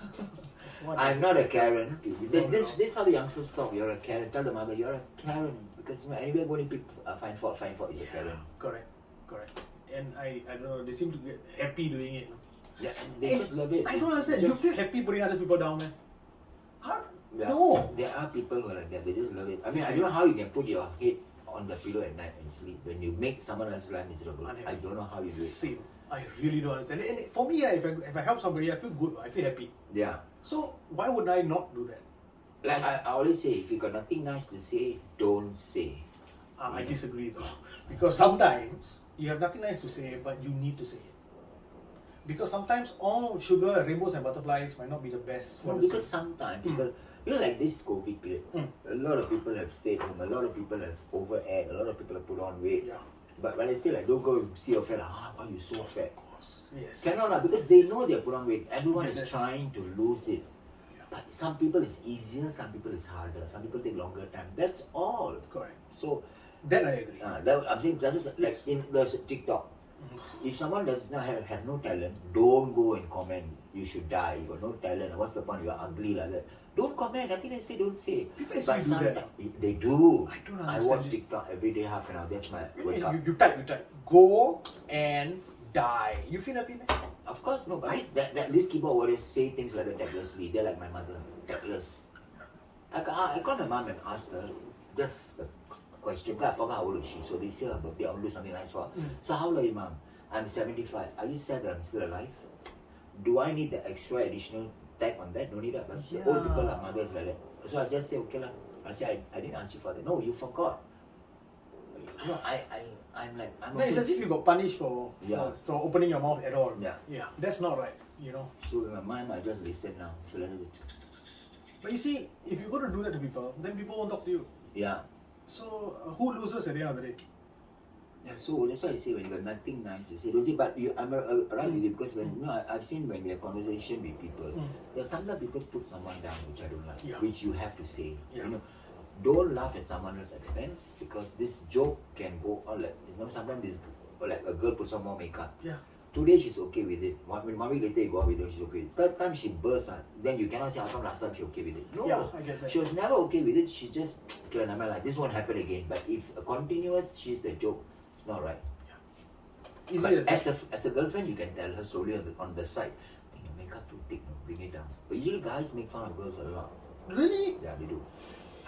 Speaker 1: What
Speaker 2: I'm
Speaker 1: is-
Speaker 2: not a Karen. This
Speaker 1: No.
Speaker 2: this is how the youngsters talk. You're a Karen. Tell the mother you're a Karen because anyway going to pick find fault is a Karen.
Speaker 1: Correct. And I don't know, they seem to get happy doing it.
Speaker 2: Yeah, they just love it.
Speaker 1: I don't
Speaker 2: It's
Speaker 1: understand. You
Speaker 2: just-
Speaker 1: feel happy putting other people down, man? How?
Speaker 2: Yeah.
Speaker 1: No.
Speaker 2: There are people who are like that. They just love it. I mean, I don't know how you can put your head on the pillow at night and sleep when you make someone else's life miserable.
Speaker 1: Unhappy.
Speaker 2: I don't know how you do it.
Speaker 1: Same. I really don't understand. And for me, if I help somebody, I feel good. I feel happy.
Speaker 2: Yeah.
Speaker 1: So why would I not do that?
Speaker 2: Like I always say, if you got nothing nice to say, don't say.
Speaker 1: I disagree though. Because sometimes you have nothing nice to say, but you need to say it. Because sometimes all sugar, rainbows and butterflies might not be the best.
Speaker 2: No,
Speaker 1: for the
Speaker 2: because
Speaker 1: sake.
Speaker 2: sometimes people, you know, like this COVID period, a lot of people have stayed home, a lot of people have overate, a lot of people have put on weight.
Speaker 1: Yeah.
Speaker 2: But when I say like, don't go see your friend, why you so fat?
Speaker 1: Yes.
Speaker 2: Cannot, because they know they're put on weight. Everyone
Speaker 1: Yes,
Speaker 2: is
Speaker 1: yes.
Speaker 2: trying to lose it. But some people it's easier, some people it's harder, some people take longer time. That's all.
Speaker 1: Correct.
Speaker 2: So,
Speaker 1: Then I agree.
Speaker 2: I'm saying that is like in there's TikTok. If someone does not have no talent, don't go and comment. You should die. You got no talent. What's the point? You're ugly like that. Don't comment. Nothing they say. Don't say.
Speaker 1: People actually
Speaker 2: But
Speaker 1: do
Speaker 2: sometimes
Speaker 1: that.
Speaker 2: they do.
Speaker 1: I don't
Speaker 2: I
Speaker 1: understand
Speaker 2: watch
Speaker 1: it.
Speaker 2: TikTok every day, half an hour. That's my workout.
Speaker 1: You type. Go and die. You feel happy, man?
Speaker 2: Of course, no. But these keyboard warriors say things like that tactlessly. They're like my mother, tactless. I called my mom and asked her just a question. Because I forgot how old is she. So this year her birthday, I will do something nice for her. So how old are you, mom? I'm 75. Are you sad that I'm still alive? Do I need the extra additional tag on that? No need that. But the old people are mothers like that. So I just say, okay lah. I say, I didn't ask you for that. No, you forgot. No, I'm like, I'm
Speaker 1: No, it's
Speaker 2: also-
Speaker 1: as if you got punished for opening your mouth at all.
Speaker 2: Yeah.
Speaker 1: That's not right, you know.
Speaker 2: So with my mom, I just listen now. So let her do.
Speaker 1: But you see, if you're going to do that to people, then people won't talk to you.
Speaker 2: Yeah.
Speaker 1: So who loses at the end of the day?
Speaker 2: Yeah, so that's why I say when you got nothing nice to say, don't say. But I'm right with you because when you know I've seen when we have conversation with people, there's sometimes people put someone down which I don't like,
Speaker 1: Yeah.
Speaker 2: which you have to say.
Speaker 1: Yeah.
Speaker 2: You know, don't laugh at someone else's expense, because this joke can go on like, sometimes this, like a girl puts on more makeup.
Speaker 1: Yeah.
Speaker 2: Today she's okay with it. 1 week later you go out with her, she's okay with it. Third time she bursts out, then you cannot say how come last time she okay with it. No,
Speaker 1: Yeah, I get that.
Speaker 2: she was never okay with it. She just, okay, I'm like, this won't happen again. But if a continuous, she's the joke, it's not right.
Speaker 1: Easy
Speaker 2: But
Speaker 1: as that.
Speaker 2: as a girlfriend, you can tell her slowly on the side, I think your makeup too thick, no, bring it down. But usually guys make fun of girls a lot.
Speaker 1: Really?
Speaker 2: Yeah, they do.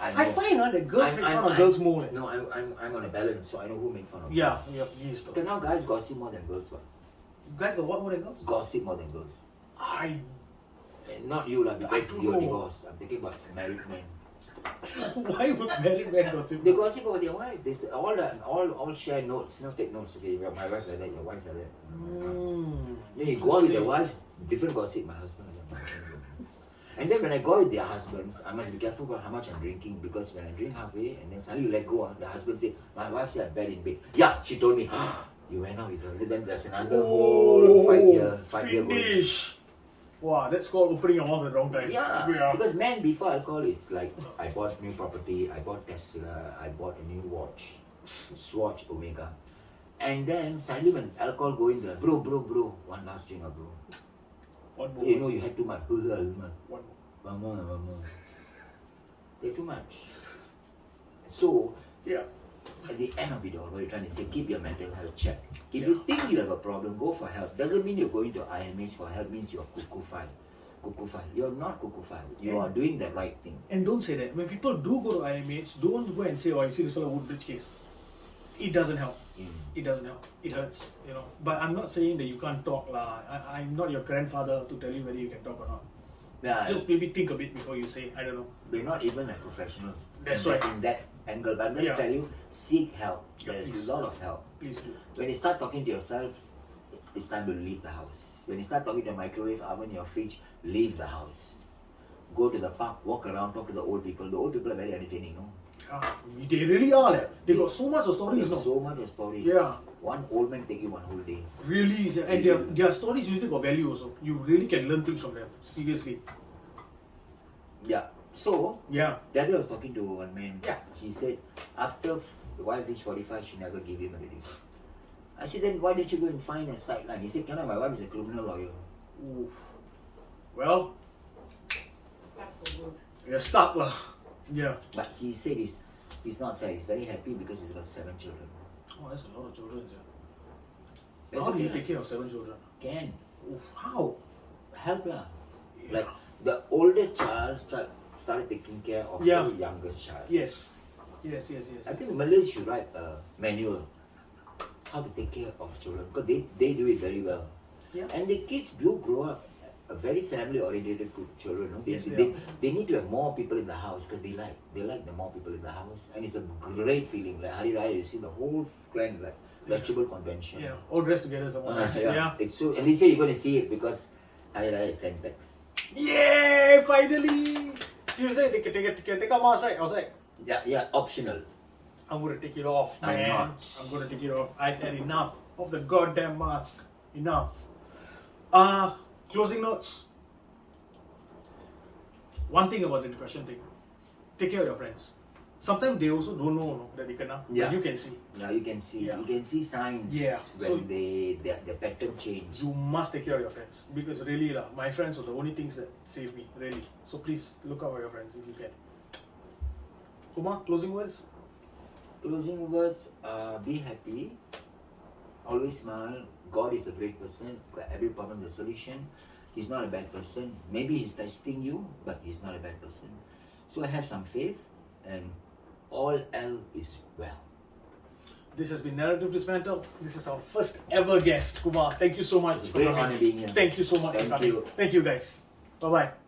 Speaker 1: I
Speaker 2: know.
Speaker 1: find that girls
Speaker 2: I'm-
Speaker 1: make
Speaker 2: I'm-
Speaker 1: fun of
Speaker 2: I'm-
Speaker 1: girls more.
Speaker 2: No, I'm on a balance, so I know who make fun of.
Speaker 1: Yeah,
Speaker 2: girls.
Speaker 1: yes.
Speaker 2: Okay, now guys gossip more than girls. What?
Speaker 1: Guys got what more than girls?
Speaker 2: Gossip more than girls.
Speaker 1: I.
Speaker 2: Not you lah, because
Speaker 1: don't
Speaker 2: you're
Speaker 1: know.
Speaker 2: divorced. I'm thinking about married men.
Speaker 1: Why would married men gossip?
Speaker 2: They gossip over their wife. They say, all share notes. Take notes. Okay, my wife like that, your wife like that. Then you go out with their wives, different gossip. My husband like that. And then when I go with their husbands, I must be careful about how much I'm drinking, because when I drink halfway and then suddenly you let go, the husband say, my wife said I'm bad in bed. Yeah, she told me. You went out with her. Then there's another whole 5 year
Speaker 1: finish. Wow, that's called opening your mouth at the wrong time.
Speaker 2: Yeah, because men before alcohol, it's like I bought new property, I bought Tesla, I bought a new watch, Swatch Omega, and then suddenly when alcohol go in there, bro, one last drink, bro.
Speaker 1: One more.
Speaker 2: You know you had too much.
Speaker 1: One more.
Speaker 2: One more. Take too much. So
Speaker 1: Yeah.
Speaker 2: at the end of it all, what you're trying to say, keep your mental health check. If you think you have a problem, go for help. Doesn't mean you're going to IMH for help, means you're cuckoo-fied. You're not cuckoo-fied. You are doing the right thing.
Speaker 1: And don't say that. When people do go to IMH, don't go and say, oh, I see this fellow Woodbridge case. It doesn't help. It doesn't help. It hurts, But I'm not saying that you can't talk, lah. I'm not your grandfather to tell you whether you can talk or not.
Speaker 2: Yeah,
Speaker 1: Just maybe think a bit before you say, I don't know.
Speaker 2: we're not even like professionals.
Speaker 1: That's
Speaker 2: in
Speaker 1: right.
Speaker 2: In that angle. But let's tell you, seek help. There's
Speaker 1: please.
Speaker 2: a lot of help.
Speaker 1: Please do.
Speaker 2: When you start talking to yourself, it's time to leave the house. When you start talking to your microwave oven, your fridge, leave the house. Go to the park, walk around, talk to the old people. The old people are very entertaining, no?
Speaker 1: They really are. They got so much of stories,
Speaker 2: There's
Speaker 1: no?
Speaker 2: so much of stories.
Speaker 1: Yeah.
Speaker 2: One old man take you one whole day.
Speaker 1: Really, and their stories usually got value also. You really can learn things from them. Seriously.
Speaker 2: Yeah. So,
Speaker 1: Yeah.
Speaker 2: the other day I was talking to one man.
Speaker 1: Yeah.
Speaker 2: He said, after the wife reached 45, she never gave him already. I said, then why didn't you go and find a sideline? He said, cannot, my wife is a criminal lawyer.
Speaker 1: Oof. Well,
Speaker 5: Stuck for good.
Speaker 1: you're stuck, lah. Yeah.
Speaker 2: But he said he's not sad, he's very happy because he's got 7 children.
Speaker 1: Oh, that's a lot of children, yeah.
Speaker 2: That's
Speaker 1: How do you
Speaker 2: okay,
Speaker 1: take care of 7 children?
Speaker 2: Can.
Speaker 1: Oof. How?
Speaker 2: Help lah.
Speaker 1: Yeah.
Speaker 2: Like, the oldest child started taking care of
Speaker 1: Yeah.
Speaker 2: the youngest child.
Speaker 1: Yes. Yes.
Speaker 2: I think Malays should write a manual how to take care of children, because they do it very well.
Speaker 1: Yeah.
Speaker 2: And the kids do grow up a very family oriented children. No?
Speaker 1: Yes,
Speaker 2: They need to have more people in the house, because they like the more people in the house, and it's a great feeling. Like Hari Raya, you see the whole clan like vegetable convention.
Speaker 1: Yeah. All dressed together, someone else. Yeah.
Speaker 2: It's so, and this year you're going to see it because Hari Raya is 10 packs.
Speaker 1: Yay! Finally! Tuesday, they can take a mask, right? Outside.
Speaker 2: Yeah, optional.
Speaker 1: I'm gonna take it off,
Speaker 2: I'm
Speaker 1: man.
Speaker 2: not.
Speaker 1: I'm gonna take it off. I've had enough of the goddamn mask. Enough. Closing notes. One thing about the depression thing. Take care of your friends. Sometimes they also don't know, no, that they kena.
Speaker 2: Yeah.
Speaker 1: But you can see.
Speaker 2: Now you can see
Speaker 1: Yeah.
Speaker 2: you can see signs
Speaker 1: Yeah.
Speaker 2: when
Speaker 1: So-
Speaker 2: their pattern change.
Speaker 1: You must take care of your friends. Because really, my friends are the only things that save me. Really. So please look out for your friends if you can. Kumar, closing words?
Speaker 2: Closing words, be happy, always smile. God is a great person. Every problem is a solution. He's not a bad person. Maybe he's testing you, but he's not a bad person. So have some faith, and all is well.
Speaker 1: This has been Narrative Dismantled. This is our first ever guest, Kumar. Thank you so much
Speaker 2: It's a
Speaker 1: for
Speaker 2: great
Speaker 1: coming.
Speaker 2: honor being here.
Speaker 1: Thank you so much
Speaker 2: Thank
Speaker 1: for coming.
Speaker 2: you.
Speaker 1: Thank you, guys. Bye-bye.